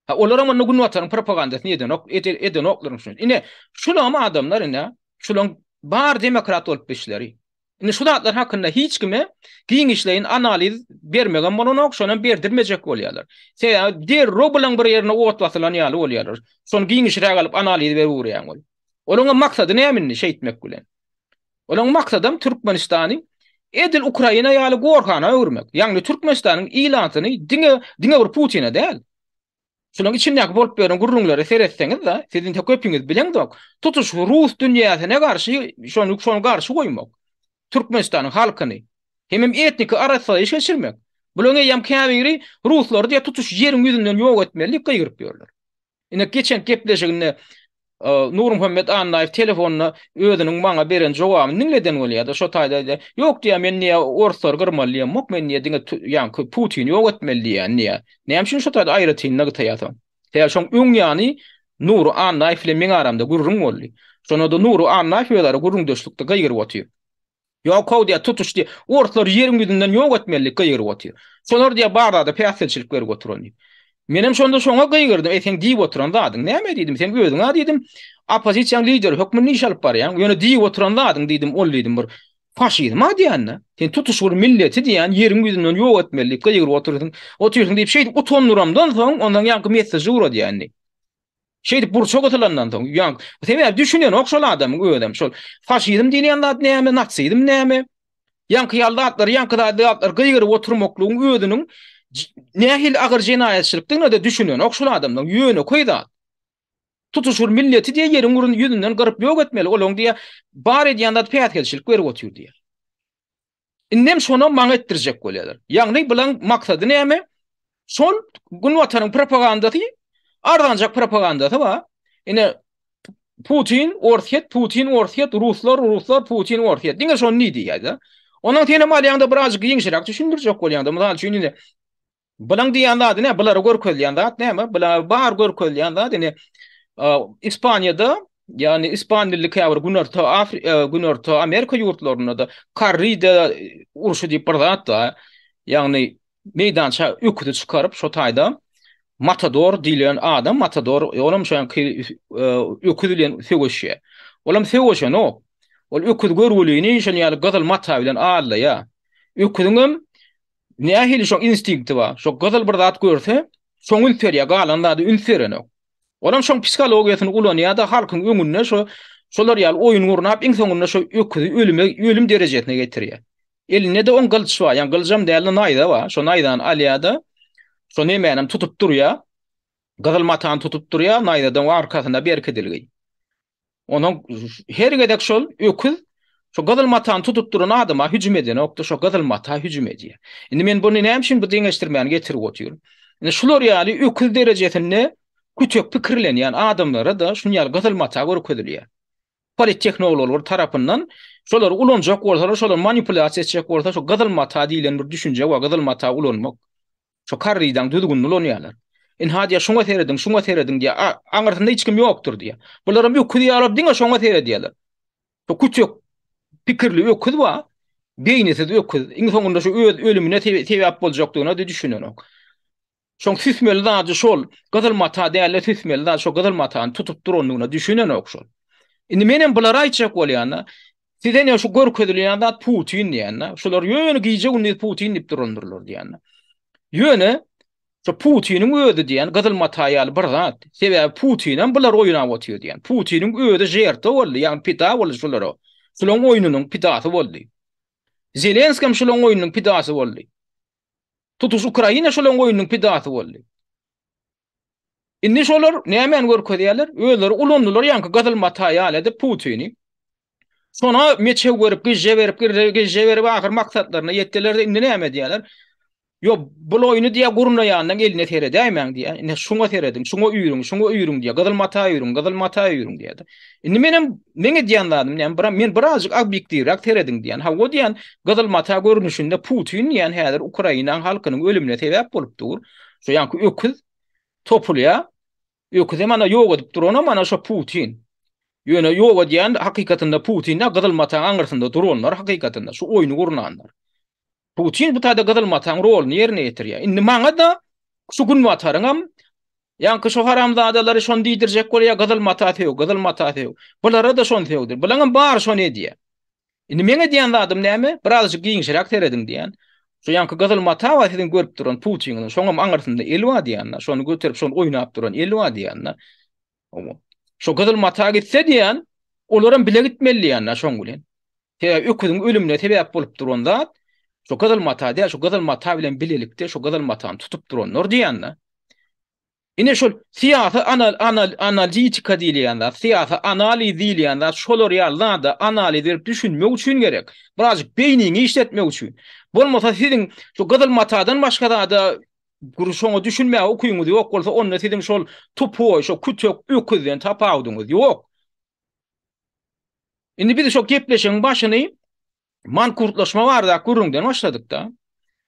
Ha olar ama günwataryň propagandasyny eden oklaryň şunu. Ine şulam adamlar ine şulaň bar demokrat bolup beşleri. Ine şu zatlar hakynda hiç kime giň işleýin analiz bermegen bolan okşonan berdirmejek bolýarlar. Sen der robulan bir ýerine ot basylan ýaly bolýarlar. Şonu giň işrä galyp analiz berip urýan bol. Olaň maksady näme şeýtmek bilen? Olaň maksadam Türkmenistanyň edil Ukraina ýaly gorkana öwürmek. Ýani Türkmenistanyň ilanyny diňe bir Putin'e däl. Şolaň içindäki bolup beren gurrunlary seretseňiz da, sizin köpüňiz bilen dok, tutuş Rus dünýäsine garşy şonu garşy goýmak. Türkmenistanyň halkyny hem etnik arasy geçirmek. Bulan eýem käbiri Ruslar diýe tutuş ýeriň ýüzünden ýok etmeli gyýryp ýörler. Ine geçen gepleşiginde Nur Muhammed Annaýew telefonyna özüniň maňa beren jogaby niňleden bolýar da şo taýda ýok diýär men niýe orslar gyrmalýam mok men niýe diňe ýa-ni Putin ýok etmeli diýär niýe. Näme şunu şo taýda aýratyn nagy taýatam. Täze şoň öň ýany Nur Annaýew ile meň aramda gurrun boldy. Şonu da Nur Annaýew ýa-da gurrun döşlükde gyýryp otyr. Ýok diýär tutuş diýär orslar ýeriň ýüzünden ýok etmeli gyýryp otyr. Şolar diýär barada pässelçilik berip oturan. Menem şonda şoňa gyýgyrdım. Sen diýip oturan zadyň näme diýdim? Sen özüňe diýdim. Opozisiýa lideri hökmüni iş alyp barýan. Ýöne diýip oturan zadyň diýdim. Ol diýdim bir faşizm diýänne. Sen tutuşur milleti diýän ýeriň ýüzünden ýok etmeli gyýryp oturdyň. Oturdyň diýip şeýdip utandyramdan soň ondan ýanky mesajy ura diýänni. Şeýdip burçak atylandan soň ýank sebäp düşünýän okşal adamyň öýdem şol faşizm diýen zat näme, natsizm näme? Ýanky ýaldatlar, ýanky datlar gyýryp oturmaklygyň özüniň nähil agyr jenaýetçilikden de düşünýän okşul adamdan ýöne koýda. Tutuşur milleti diýe ýeriň urun ýüzünden gyryp ýok etmeli. Olaň diýe bar edýän dat päýatkelçilik berip otur diýe. Innem şonu maň etdirjek bolýarlar. Ýagny bilen maksady näme? Şol gün watanyň propagandasy, ardanjak propagandasy ba. Ine Putin orsiýet, Ruslar Putin orsiýet. Diňe şonu ni diýýär. Onuň tene malýanda birazjyk ýeňşirek düşündirjek bolýanda. Mysal üçin ine bilen diýän zat ne? Bular görkezlýän zat näme? Bular bar görkezlýän zat ine İspanya'da yani İspanyollyk ýa-da Günörtü Amerika ýurtlaryna da karryda uruşy diýip bir zat da ýagny meýdança öküdi çykaryp şo taýda matador diýilen adam matador olam şo öküdi bilen söwüşýär. Olam söwüşýär no. Ol öküdi görwelini şonu ýaly gazyl mata bilen alla ýa. Öküdiňem nähili şo instinkti bar. Şo gazyl bir zat görse şoň ünferýär galanda da ünferene. Olam şoň psikologiýasyny ulanýar da halkyň öňünde şolar ýaly oýun gurnap iň soňunda şo öküdi ölüm derejesine getirýär. Eline de on gylç bar, ýani gyljam däli naýda bar. Şo naýdan alýada şo nemänem tutup durýar. Gazyl matan tutup durýar, naýdadan arkasyna berkedilgi. Onuň her gedek şol öküz şo gazyl matan tutup duran adama hüjüm eden okda şo gazyl mata hüjüm edýär. Indi men bunu näme üçin bu deňeşdirmäni getirip otyrym. Indi şolar ýaly öküz derejesinde küçük pikirlenýän adamlara da şuňal gazyl mata görkezilýär. Politteknologlar tarapyndan şolar ulanjak bolsa, şolar manipulasiýa etjek bolsa, şo gazyl mata diýilen bir düşünje we gazyl mata ulanmak. Şo karrydan düzgün ulanýarlar. Hadiýa şoňa seredin diýe aňyrtynda hiç kim ýokdur diýe. Bularym öküz ýalyp diňe şoňa seredýärler. Şo küçük pikirli öküz wa beýnesiz öküz iň soňunda şu öz ölümine sebäp boljakdygyna düşünýän. Şoň süsmeli zat şol gazyl mata däle süsmeli zat şo gazyl matany tutup duranlygyna düşünýän okşol. Indi menem bulara aýtjak bolýan, sizden şu görkezilýän zat Putin diýän, şolar ýöne giýje uni Putin diýip durandyrlar diýän. Ýöne şo Putiniň özi diýän gazyl mata ýaly bir zat. Sebäbi Putinim bular oýunap otýar diýän. Putiniň özi jertde boldy, ýani pita boldy şolar. Şolaň oýunynyň pitasy boldy. Zelenskiň şolaň oýunynyň pitasy boldy. Tutuş Ukraina şolaň oýunynyň pidasy boldy. Indi şolar nämen görkezýärler? Özleri ulandylar ýanky gazyl mata ýaly Putini. Şona meçe görüp, gije berip ahyr maksatlaryna ýetdiler. Indi näme diýerler? Yo, bu oýuny diýe gurunýandan eline teredäýmen diýe. Ine şoňa teredim, şoňa üýrüň diýe. Gazyl mata üýrüň diýe. Indi meňe diýen zadym, men birazjyk objektiwrak teredim diýen. Ha, o diýen gazyl mata görünüşinde Putin ýani häzir Ukraina halkynyň ölümine sebäp bolupdyr. Şo ýanky öküz topulýa. Öküz mana ýok edip duran mana şo Putin. Ýöne ýok edýän hakykatynda Putin gazyl mata aňyrsynda duranlar hakykatynda şu oýuny gurnanlar. Putin bu taýda gazyl mataň roluny ýerine ýetirýär. Indi maňa da şu gün wataryňam ýanky şu haramzadalary şonu diýdirjek bolýar gazyl mata tew. Bulara da şonu tewdir. Bularym bar şonu edýär. Indi meňe diýen zadym näme? Birazjyk giňşirak teredin diýen. Şu ýanky gazyl mata wa sizin görüp duran Putiniň şoňam aňyrsynda elwa diýen, şonu göterip şonu oýnap duran elwa diýen. Şu gazyl mata gitse diýen, olaram bile gitmeli diýen şoň bilen. Öküziň ölümine sebäp bolup duranda şu gazyl mata diýär, şu gazyl mata bilen bilelikde şu gazyl matany tutup duranlar diýen. Ine şol siyasa analitika diýilýän, siyasa analiz diýilýän, şolar ýalyda analiz edip düşünmek üçin gerek. Birazjyk beýnini işletmek üçin. Bolmasa siziň şu gyzyl matadan başga da guruşoňa düşünme okuýuňyz ýok bolsa onda siziň şol tupu, şo kütük öküzden tapawdyňyz ýok. Indi biz şo gepleşiň başyny mankurtlaşma barda gurrundan başladyk da.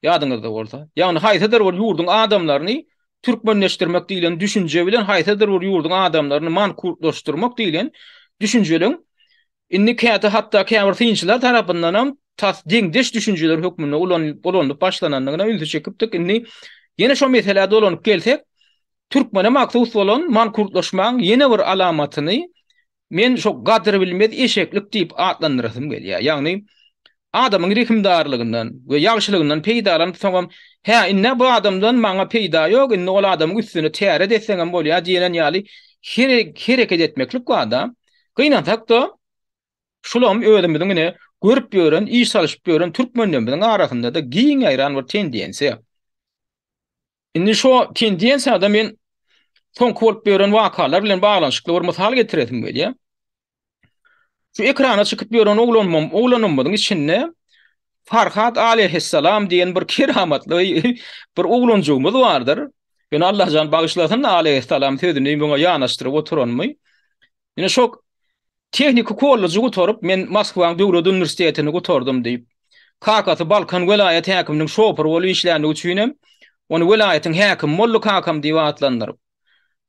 Ýadyňyzda bolsa. Ýagny haýsadyr bol ýurdun adamlaryny türkmenleşdirmek diýilen düşünje bilen haýsadyr bol ýurdun adamlaryny mankurtlaşdyrmak diýilen düşünjeleň inni käte hatda käbir tynçylar tarapyndan hem tasdiňdeş düşünjeler hökmüne ulanyp başlananlygyna ülse çekipdik. Inni ýene şo meselede ulanyp gelsek, türkmene maksat bolan mankurtlaşmaň ýene bir alamatyny men şo gadyr bilmez eşeklik diýip atlandyrasym gelýär. Ýagny adamyň rehimdarlygyndan we ýagşylygyndan peýdalanıp soňam ha inne bu adamdan maňa peýda ýok, inne ol adamyň üstüne täre desseňem bolýar diýen ýaly hereket etmeklik wada. Gynansak da şulam öýdümdigine görüp ýören, iş salyşyp ýören türkmenleriň arasynda da giň aýran bir tendensiýa. Indi şo tendensiýada men soňky bolup ýören wakalar bilen baglanyşykly bir mysal getiresim gelýär. Şu ekrana çykyp ýören oglanmadyň içinde Farhat aleyhisselam diýen bir keramatly bir oglanjygymyz bardyr. Ben Allah jan bagyşlasyn aleyhisselam sözüni muňa ýanaşdyryp oturanmy. Ýene şo tehnik kolleji oturup men Moskwaň Döwlet Uniwersitetini oturdum diýip Kakasy Balkan welaýaty häkiminiň şopur bolup işlerini üçinem onu welaýatyň häkim molluk hakam diýip atlandyryp.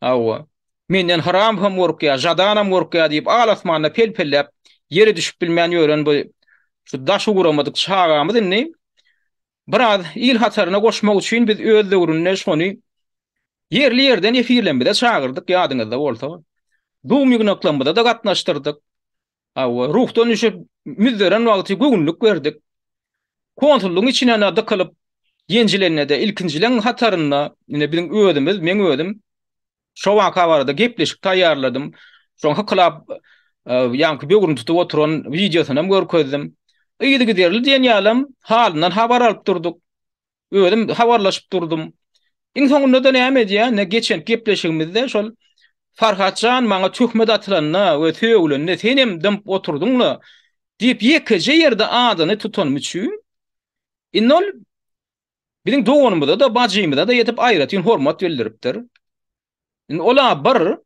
Awa menden haram hem workya, jadanam workya diýip alasmanda pelpellep ýere düşüp bilmän ýören bu şu daş uguramadyk çağamyz inni biraz il hasaryna goşmak üçin biz öz döwründe şonu yerli ýerden efirlenmede çağırdyk ýadyňyzda bolsa. Dum ýygnaklamada da gatnaşdyrdyk. Awa ruhdan düşüp müzderen wagty göwnlük berdik. Konsullugyň içine da kalyp ýenjilerine de ilkinjilen hataryna ine biziň özümiz, men özüm şo waka barada gepleşik taýýarladym. Şoň hyklap ýanky böwrüni tutup oturan videosyny görkezdim. Ýygy giderli diýen ýalam halyndan habar alyp durduk. Özüm habarlaşyp durdum. Iň soňunda da näme diýär, ne geçen gepleşigimizde şol Farhatjan maňa töhmet atylanyna we töwülenne senem dymp oturduňla diýip ýekje ýerde adyny tutanmyçy. Innol biziň doganymyzda da bajymyzda da ýetip aýratyn hormat bildiripdir. Ola bir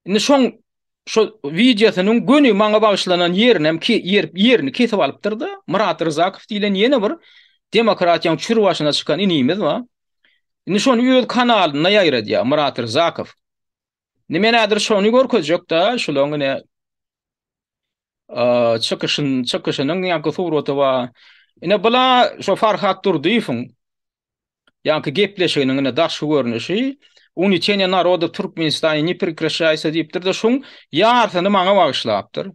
indi şo videosynyň göni maňa bagyşlanan ýerinem ki ýerini kesip alypdyr da Murat Rzakow diýilen ýene bir demokratiýaň çür başyna çykan inimiz wa. Indi şonu öz kanalyna ýaýradýar Murat Rzakow. Nimenadir şonu görkezjek da şolanyň çykyşynyň ýa-da surata wa ine bula şo Farhat Durdyýewiň ýa-da gepleşiginiň daş görnüşi Uny çene naroda Türkmenistany ne prekrashaysa diýipdir da şoň ýarsyny maňa bagyşlapdyr.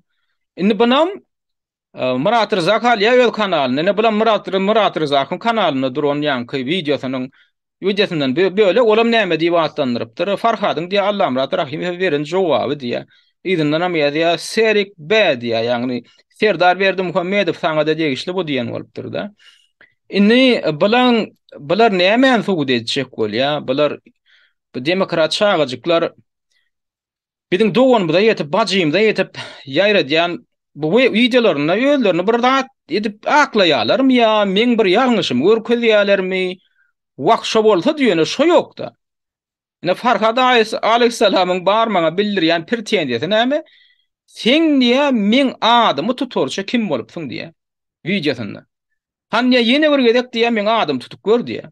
Indi bunam Murat Rzakow ýa-da kanalyny, ne bilen Murat Rzakow kanalyna duran ýanky videosundan böyle olam näme diýip atlandyrypdyr. Farhadyň diýär Allah Murat Rahimow beren jogaby diýär. Ýa-da näme diýär? Serik B diýär, ýagny Serdar Berdi Muhammedow saňa da degişli bu diýen bolupdyr da. Indi bular näme suwd edýek bolýar? Bular bu demokrat çağajyklar biziň doganymyzda ýetip bajymyzda ýetip ýaýradýan bu videolaryny özlerini bir dat edip aklaýarlarmy ýa men bir ýalňyşym görkezýärlermi? Wagşa bolsa diýene şo ýokda. Ine Farhat aleyhisselamyň barmaňa bildirýän pir tendiýeti näme? Sen niýe men adamy tuturça kim bolupsyň diýe. Videosynda. Hanýa ýene bir gedek diýe men adam tutup gör diýe.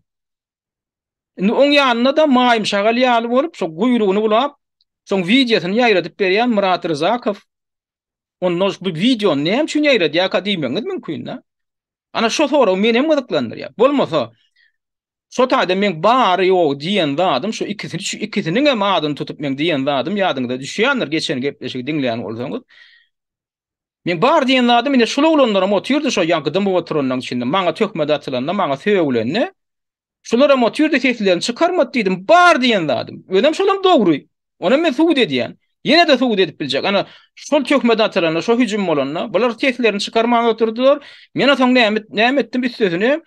Indi oň ýanyna da maýym şagal ýaly bolup, şo guyrugyny bulap, şoň videosyny ýaýradyp berýän Murat Rzakow. Onu bu video näme üçin ýaýradýar ka diýmeňiz mümkin da. Ana şo soraw meni hem gyzyklandyrýar. Bolmasa şo taýda men bar ýok diýen zadym, şo ikisini hem adyny tutup men diýen zadym ýadyňyzda düşýändir geçen gepleşik dinleýän bolsaňyz. Men bar diýen zadym ine şol oglanlaram otyrdy şo ýankydan bu oturanyň içinde. Maňa töhmet atylanda, maňa söwülenne şolara motyrdy seslerini çykarmat diýdim. Bar diýen zadym. Önem şolam dogry. Ona men suwd edýän. Ýene de suwd edip biljek. Ana şol töhmet atylanda, şo hüjüm bolanna, bular seslerini çykarmagy oturdylar. Men ataň näme etdim bir sözüni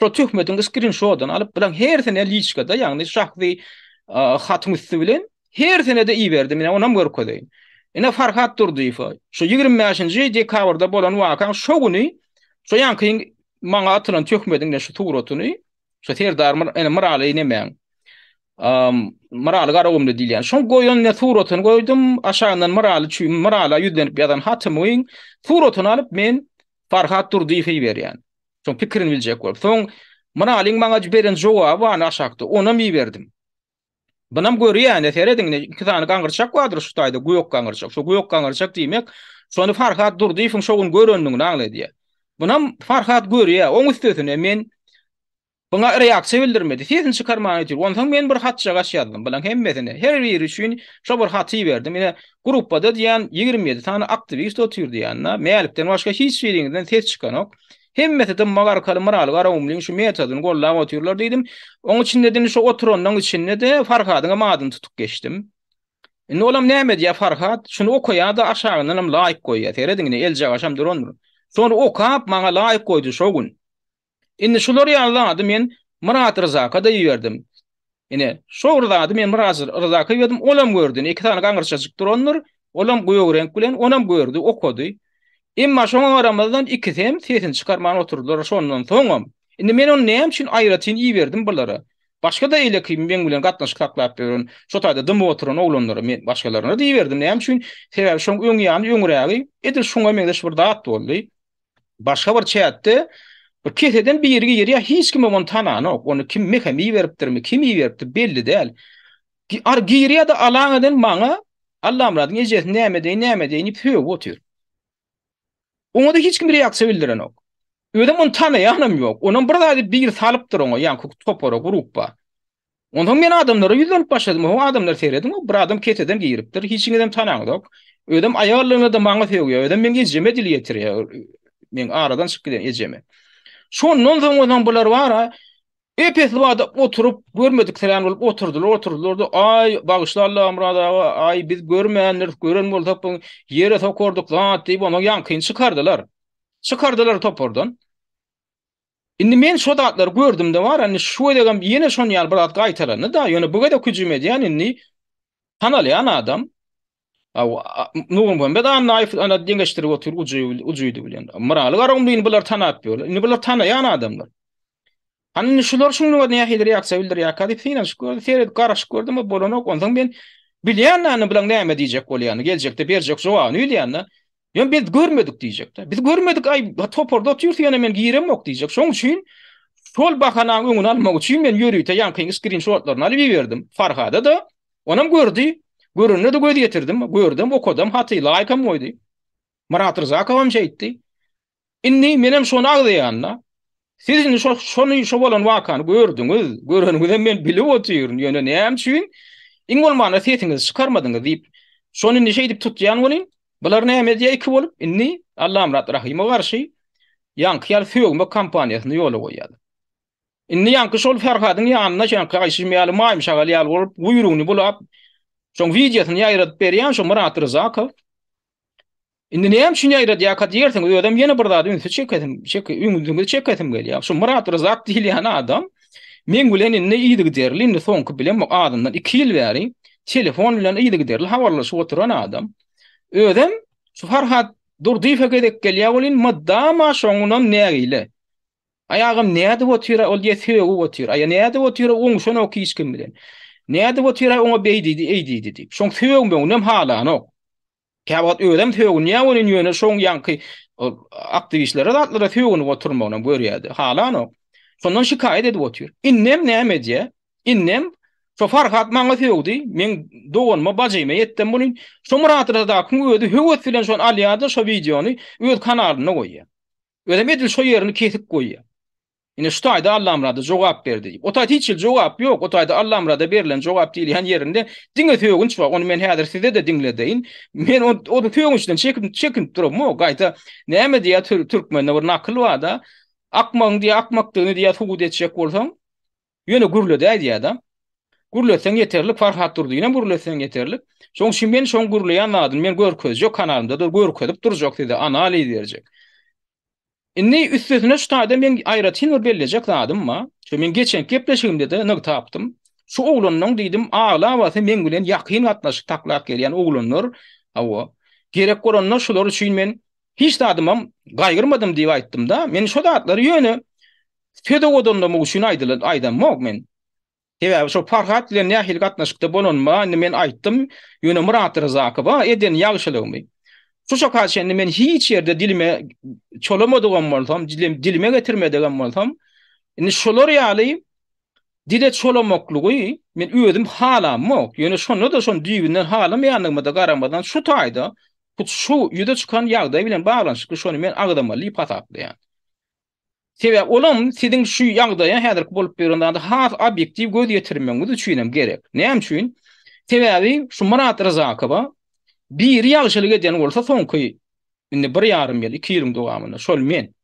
şo töhmetiň screenshotdan alyp bilen her sene liçkada, ýagny şahsy hatmysy bilen her sene de iýerdim. Men onam görkezýin. Ine Farhat Durdyýew şo 25-nji dekabrda bolan wakaň şo güni şo ýanky maňa atylan tökmediň şu tuğrotuny, şu terdar ene maraly nemeň. Maraly garagymdy diýilýän. Şoň goýan ne tuğrotuny goýdum, aşaňdan maraly çüýüm, marala ýüzlenip ýadan hatymy tuğrotuny alyp men Farhat Durdyýewi berýän. Şoň pikirini biljek bolup. Soň maralyň maňa beren jogaby ana aşakdy. Ona mi berdim. Bunam görýän eserediň iki tane gaňgyrçak bardyr şu taýda goýok gaňgyrçak. Şu goýok gaňgyrçak diýmek, şonu Farhat Durdyýewiň şoň göründigini aňlaýdy. Bunam Farhat görýär, oň üstüne men buna reaksiýa bildirmedi. Sesini çykarmagy ýetir. Ondan men bir hat jagaş ýazdym. Bilen hemmesine her biri üçin şo bir haty berdim. Ine gruppada diýen 27 tane aktivist oturdy ýanna. Meýilipden başga hiç şeýiňden ses çykanok. Hemmesi de magar kalmaral gara umlyň şu metodyny gollap otyrlar diýdim. Oň içinde de şu oturanyň içinde de Farhadyň amadyny tutup geçdim. Indi olam näme diýär Farhad? Şunu okuýar da aşagyndan laýyk goýýar. Terediňini elje gaşam durandyr. Sonra okap maňa laýyk goýdy şo gün. Indi şolary ýalandy men Murat Rızaka da ýerdim. Ine şo Rızaka men Murat Rızaka ýerdim. Olam gördün. Iki tane gaňgyrçaçyk durandyr. Olam goýok renk bilen onam gördü, okudy. Emma şoň aramazdan iki tem sesini çykarman oturdular şondan soňam. Indi men onu näme üçin aýratyn iýerdim bulara. Başga da eýle kim men bilen gatnaşyk taklap berýän. Şo taýda dym oturan oglanlara men başgalaryna diýerdim. Näme üçin? Sebäbi şoň öňýany öňrägi edil şoňa men de şu bir dat boldy. Başga bir çätde bir keseden bir ýerge ýerýär hiç kim onu tananok. Onu kim mehemi beripdirmi, kim beripdir belli däl. Ar giriýa da alaňydan maňa Allah muradyň ejesini näme diýni pöýüp otur. Ona da hiç kim reaksiýa bildirenok. Ödem onu tanaýanam ýok. Onuň bir zady bir salypdyr oňa, ýa-ni topara gruppa. Ondan men adamlara ýüzlenip başladym. O adamlar seredim, bir adam keseden giripdir. Hiç kimden tananok. Ödem aýarlygyny da maňa söýüyor. Ödem men ejeme dil ýetirýär. Men aradan çykyp ejeme. Şondan soňra bular wara epes wada oturup görmediklerini bolup oturdular da ay bagışla Allah murada ay biz görmeýänler gören bolsak bu ýere tokorduk zat diýip onu ýankyn çykardylar topordan. Indi men şo datlar gördüm de var, hani şu degem ýene şon ýal bir at gaýtarany da ýöne bu gede küjüm edýän indi tanalýan adam. Nurum ben de ana diňeşdirip otur ujuýdy bilen. Maraly garamdyň bular tanap ýol. Indi bular tanaýan adamlar. Hani şular şunu ne ýa-da reaksiýa bildirýär. Kadip filan şükür seyret garaşyk gördüm bolanok ondan ben bilýän bilen näme diýjek bolýany geljekde berjek jogabyny bilýän. Ýa biz görmedik diýjekler. Biz görmedik ay toporda oturýar men giremok diýjek. Şoň üçin şol bahana öňüne almak üçin men ýörüýte ýankyň screenshotlaryny alyp berdim. Farhada da onam gördü. Görünne de göz getirdim. Gördüm, okudum, haty laýkam goýdy. Murat Rızakowam şeýtdi. Inni menem şonu agdaýanna. Siz şonu şo bolan wakany gördüňiz. Göreniňizden men bilip otyryn. Ýöne näme üçin? Iň bolmana sesiňizi çykarmadyňyz diýip şonu neşe edip tutýan bolyn. Bular näme diýip iki bolup inni Allah Murat Rahimow garşy ýankyal söýgme kampaniýasyny ýola goýýar. Inni ýanky şol Farhadyň ýanyna ýanky gaýşymaly maýym şagaly ýaly bolup buýrugyny bulup şoň videosyny ýaýratyp berýän şo Murat Rızakow. Indi näme üçin ýaýrat ýakat ýersiň ödem ýene bir zat ünsü çeketim gelýär. Şo Murat Rızak diýilýän adam men bilen indi ýygy derli indi soňky bilen adamdan 2 ýyl bäri telefon bilen ýygy derli habarlaşyp oturan adam. Ödem şu Farhat Durdyýew gedek gelýär bolyn maddama şoňundan nägile. Ayağım näde otyra ol ýetýär otyra. Aýa näde otyra oň şonu hiç kim bilen. Näde otyra oňa beýdi diýip. Şoň söýüm ben nem halany. Käbat ödem söýün ýa bolyn ýöne şoň ýanky aktivistlere zatlara söýün oturmagyny görýärdi. Halany. Şondan şikaýet edip otyr. Innem näme diýe? Innem şo Farhat maňa söýdi. Men doganma bajyma ýetdim bolyn. Şo Murat Rızakowň öýdi höwet bilen şonu alýardy şo videony öz kanalyna goýýar. Ödem edil şo ýerini kesip goýýar. Ine şu taýda Allah murada jogap berdi. O taýda hiç jogap ýok. O taýda Allah murada berilen jogap diýilýän ýerinde diňe söýgünç bar. Onu men häzir size de diňledeýin. Men o söýgünçden çekinip durupmy? Gaýta näme diýär türkmende bir nakly bar da akmaň diýär akmakdyny diýär hugud etjek bolsaň ýöne gürlede diýär da. Gürleseň ýeterli Farhat Durdyýew gürleseň ýeterli. Şoň şin men şoň gürleýän adym men görköz ýok kanalymda da görkezip durjak dedi analiz berjek. Inni üstüne şu taýda men aýratyn bir belläjek adymma. Şu men geçen gepleşigimde de nyk tapdym. Şu oglanyň diýdim agla wasy men bilen ýakyn gatnaşyk taklap gelýän oglanlar. Awa gerek goranlar şular üçin men Hiç de adamam gaýgyrmadım diýip aýtdym da. Men şo datlary ýöne fedo godonda muşun aýdylan aýdam mok men. Tebe şo Farhat bilen nähil gatnaşykda bolanma, men aýtdym, ýöne Murat Rızakowa eden ýagşylygymy. Şu şakaşende men hiç ýerde dilime çolamadygam bolsam, dilime getirmediğim bolsam, indi şolar ýaly dile çolamaklygy men özüm halam mok. Ýöne şonu da şon düýbinden halam ýanyma da garamadan şu taýda şu ýüde çykan ýagdaý bilen baglanşykly şonu men agdamaly patapdy. Sebäp olam siziň şu ýagdaýa häzirki bolup berende has objektiw göz ýetirmeňizi düşünem gerek. Näme üçin? Sebäbi şu Murat Rızakowa bir ýagşylyk eden bolsa soňky indi 1,5 ýyl 2 ýyl dowamında şol men.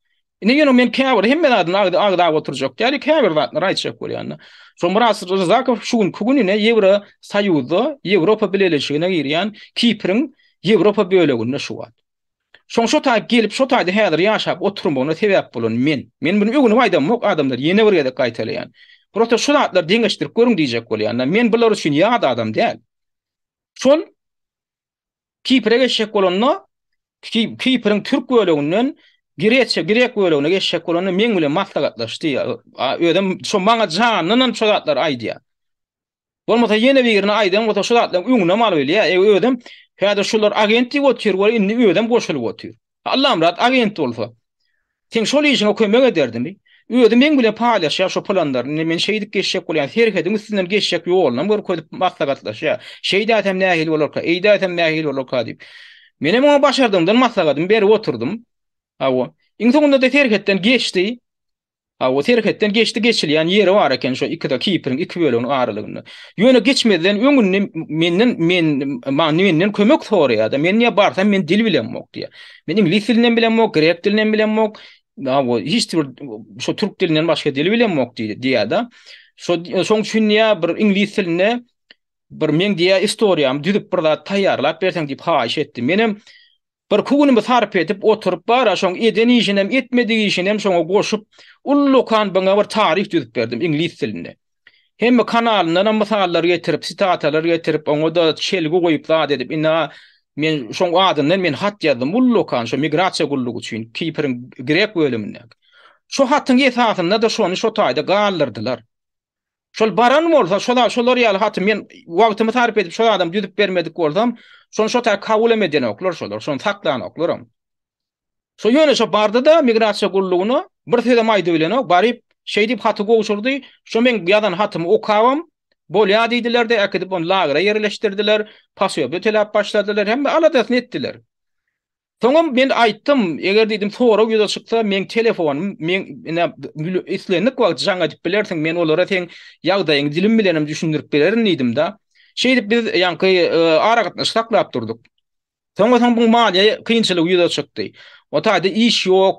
Ine ýöne men käbir hemme adyn agda oturjak. Ýaly käbir zatlar aýtjak bolýan. Şu Murat Rızakow şu gününe Ýewra Soýuzy, Ýewropa Birleşigine girýän Kipriň Ýewropa böleginde şu wagt. Şo taýda gelip şo taýda häzir ýaşap oturmagyna sebäp bolan men. Men bunu öňüne aýdam mok adamlar ýene bir ýerde gaýtalýan. Proto şu zatlar deňeşdirip görüň diýjek bolýan. Men bular üçin ýa-da adam däl. Şol Kipr'e geçecek olanna Kipr'in Türk böleginden Grek bölegine geçecek olanna men bilen maslahatlaşdy. Ödem şo maňa janynyň şo zatlar aýdýa. Bolmasa ýene bir ýerine aýdam, o şo zatlar öňüne mal bolýar. Ödem häzir şolar agentlik otýar, indi ödem goşulyp otýar. Allah'ım rat agent bolsa. Sen şol işine kömek ederdimi? Ödem men bilen paýlaşýar şo planlaryny, men şeýdik geçecek bolýan herkediň üstünden geçecek ýoluna bir koýup maslahatlaşýar. Şeýdatem nähil bolarka, eýdatem nähil bolarka diýip. Menem o başardymdan maslahatym berip oturdum. Awo, iň soňunda da herketden geçdi. O terketten geçilýän ýeri bar eken şo iki Kipriň iki böleginiň aralygyny. Ýöne geçmeden öňünde menden kömek soraýar da men niýe barsam men dil bilen mok diýär. Men ingliz dilinden bilen mok, grek dilinden bilen mok, hiç şo türk dilinden başga dil bilen mok diýär da. Şoň üçin ýa bir ingliz diline bir men diýär historiýam düzüp bir zat taýýarlap berseň diýip haýyş etdim. Menem bir kugunumy sarp edip oturup bara şoň eden işinem etmediği işinem şoňa goşup ullukan baňa bir tarih düzüp berdim ingliz dilinde. Hemme kanalyna misallar getirip, sitatlar getirip, oňa da çelgi goýup zat edip, ina men şoň adyndan men hat ýazdym ullukan şo migrasiýa gullugy üçin Kipriň Grek bölümine. Şo hatyň esasynda da şonu şo taýda galdyrdylar. Şol baran bolsa şolar ýaly haty men wagtymy sarp edip şol adam düzüp bermedik bolsam, şonu şo taýda kabul etmeden oklar şolar, şonu saklan oklaram. Şo ýöne şo barda da migrasiýa gullugyny bir sözem aýdy bilen baryp şeý diýip haty goşurdy. Şo men ýadan hatymy okawam, bolýa diýdiler de akdyp onu lagra ýerleşdirdiler, pasyýa betelap başladylar, hemme aladasyny etdiler. Soňra men aýtdym, eger diýdim sorak ýüze çyksa men telefonum, men islendik wagt jaňa diýip bilersiň, men olara sen ýagdaýyň dilim bilenim düşündirip bererin diýdim da. Şeý diýip biz ýanky ara gatnaşyk saklap durdyk. Soňra bu maňa kynçylyk ýüze çykdy. O taýda iş ýok,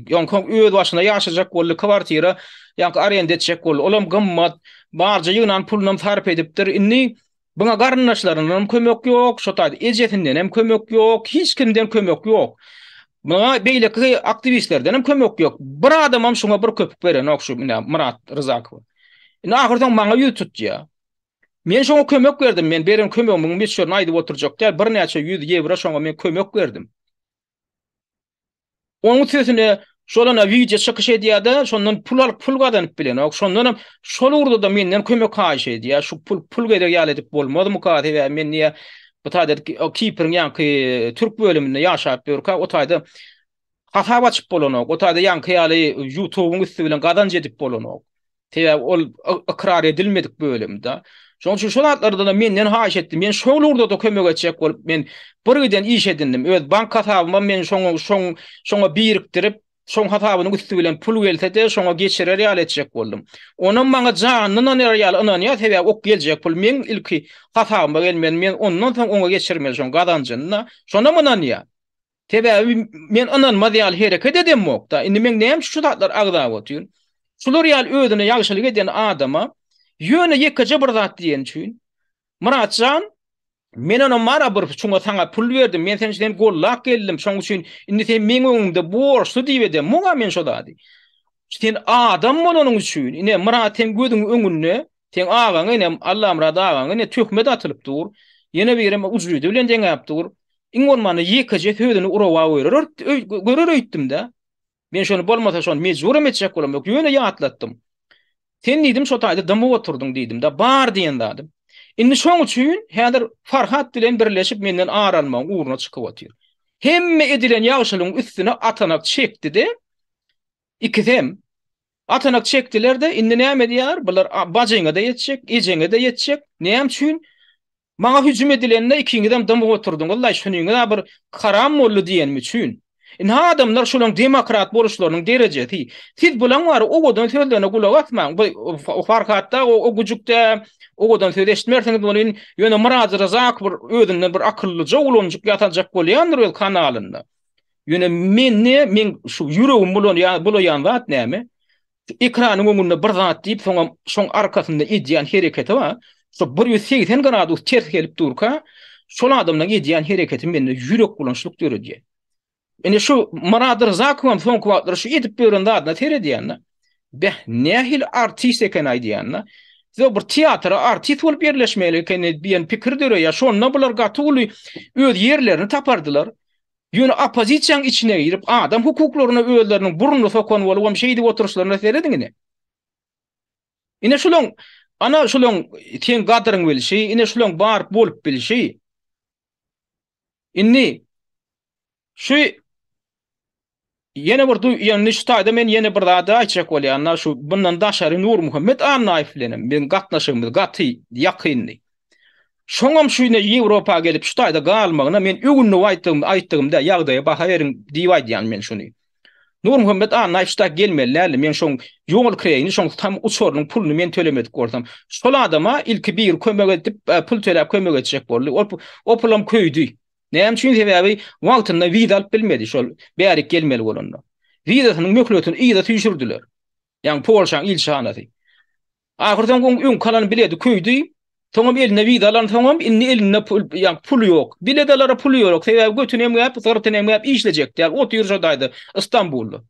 ýonkoň öz başyna ýaşajak boldy kwartira, ýanky arenda etjek boldy. Olam gymmat, barja ýynan pulnam sarp edipdir. Inni buna garyndaşlarynyň kömek ýok, şo taýda ejetinden hem kömek ýok, hiç kimden kömek ýok. Buna beýleki aktivistlerden hem kömek ýok. Bir adamam şoňa bir köpük beren, okşu Murat Rızakow. Indi ahyrdan maňa ýüz tutýa. Men şoňa kömek berdim, men beren kömegimi meşhur aýdyp oturjak däl, bir näçe 100 euro şoňa men kömek berdim. Onun sözüne şolana video çykyş edýärdi, şondan pul gazanyp bilen, şondan şol urda da menden kömek haýyş edýär. Şu pul geder ýaly edip bolmadymy ka men niýe bu taýda Kipriň ýanky Türk bölüminde ýaşap berka, o taýda hata açyp bolanok, o taýda ýanky ýaly YouTube'un üstü bilen gazanç edip bolanok. Täze ol ikrar edilmedik bölümde. Şoň üçin şol atlardan da menden haýyş etdim. Men şol urda da kömek etjek bolup men birden iş edindim. Öz bank hasabyma men şoňa birikdirip, şoň hasabynyň üstü bilen pul gelse de şoňa geçirer ýaly etjek boldum. Onuň maňa janynyň ýaly ananya sebäp ok geljek pul men ilki hasabyma gelmeden men ondan soň oňa geçirmeli şoň gazançyna. Şonda mananya. Sebäp men ananma ýaly hereket edem okda. Indi men näme şu zatlar agdap otýar. Şular ýaly özüne ýagşylyk eden adama ýöne ýekje bir zat diýen üçin Muratjan men ona mara bir şoňa saňa pul berdim, men senden gollak geldim, şoň üçin indi sen meň öňümde borçlu diýip edem, muga men şo dady. Sen adam bolanyň üçin ine Murat sen gödüň öňünde sen agaň ine Allah Murat agaň ine töhmet atylyp dur, ýene birem ujury bilen deňäp dur. Iňolmany ýekaje söýdüni urawa görür öýtdim de. Men şonu bolmasa şonu mejburam etjek bolam. Ýöne ýatlattym. Sen diýdim şo taýda dama oturdun diýdim de bar diýen dadym. Indi şoň üçin häzir Farhat bilen birleşip menden aralmaň uğruna çykyp otyr. Hemme edilen ýagşylygyň üstüne atanak çekdi de ikizem atanak çekdiler de indi näme diýär? Bular bajaňa da ýetjek, ejeňe de ýetjek. Näme üçin? Maňa hüjüm edilende ikiňizem dama oturdun. Wallahi şunuňa bir karam boldy diýenmi üçin. Ha adamlar şolaň demokrat boluşlarynyň derejesi. Siz bulan bar o godan sözlerine gulak atmaň. Bu Farhatda o güjükde o godan söz eşitmersiňiz bolýan ýöne Miraz Razak bir özünden bir akyllyja ulanjyk ýatajak bolýandyr el kanalynda. Ýöne men şu ýüregim bolýan zat näme? Ekranyň öňünde bir zat diýip şoň arkasynda edýän hereketi bar. Şo 180 gradus ters gelip durka, şol adamlaryň edýän hereketi mende ýürek bulanşyk döredi. Ene şu Maradır Zakwan son kuvatları şu edip berende adına terediyanna. Beh nehil artist eken aydiyanna. Zo bir tiyatra artist bolup birleşmeli eken bilen pikir döre ya şonna bular gatyly öz yerlerini tapardylar. Ýöne opozisiýaň içine girip adam hukuklaryna özleriniň burnuny sokan bolup şeýdi oturuşlaryna seredingine. Ine şulaň ana şulaň ten gadyryň bilşi, ine şulaň bar bolup bilşi. Inni şu yine bir ýani şu taýda men yine bir zada aýtjak bolýan, şu bundan daşary Nur Muhammed Annaýew bilen men gatnaşygymyz gaty ýakynly. Şoňam şuýna Ýewropa gelip şu taýda galmagyna men öňünde aýtdygymda ýagdaýa baha beriň diýip aýdýan men şuny. Nur Muhammed Annaýew gelmelärli men şoň ýol kireýini şoň tam uçorunyň puluny men tölemedik gorsam. Şol adama ilki bir kömek edip pul töläp kömek etjek boldy. O pulam köýdi. Näme üçin sebäbi wagtynda wiza alyp bilmedi şol bärik gelmeli bolanda. Wizasynyň möhletini ýa-da tüýşürdiler. Ýani Polşaň ilşanasy. Ahyrdan öň kalan biledi köýdi. Toňam eline wiza alan toňam inni eline pul ýok. Biledelere pul ýok. Sebäbi götünem ýap, zartynem ýap işlejekdi. O ýer şodaýdy Istanbulda.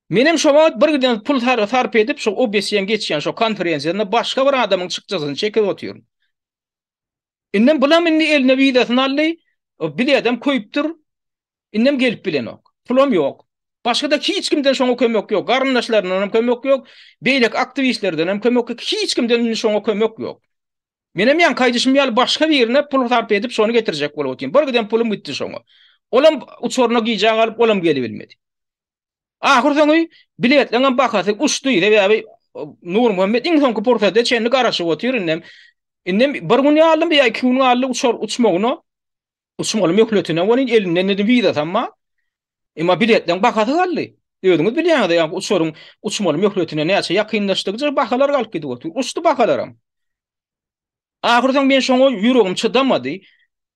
Menem şo wagt bir giden pul sarp edip şo OBS-ýe geçýän şo konferensiýada başga bir adamyň çykjasyny çekip otyryn. Innem bulam indi eline wizasyny aldy. Bir adam köýüpdir. Innem gelip bilenok. Pulum ýok. Başga da hiç kimden şoňa kömek ýok. Garyndaşlaryndan kömek ýok. Beýlek aktivistlerden hem kömek ýok. Hiç kimden şoňa kömek ýok. Menem ýan kaýdyşym ýaly başga birine pul sarp edip şonu getirjek bolup otyryn. Bir giden pulum gitdi şoňa. Olam uçoruna giýjek alyp olam gelip bilmedi. Ahyrdan biletleňe bakasy uçdy diýip Nur Muhammed iň soňky portada çenli garaşyp otyryn. Innem bir gün ýalym bir iki gün ýaly uçmagyna uçmaly möhletine wany elinden nedim wiza tamma. Emma biletden bakasy galdy. Öýdüňiz bilýäňiz ýa uçmaly möhletine näçe ýakynlaşdykça bakalar galyp gidip otyr. Uçdy bakalaram. Ahyrdan men şoňa ýüregim çydamady.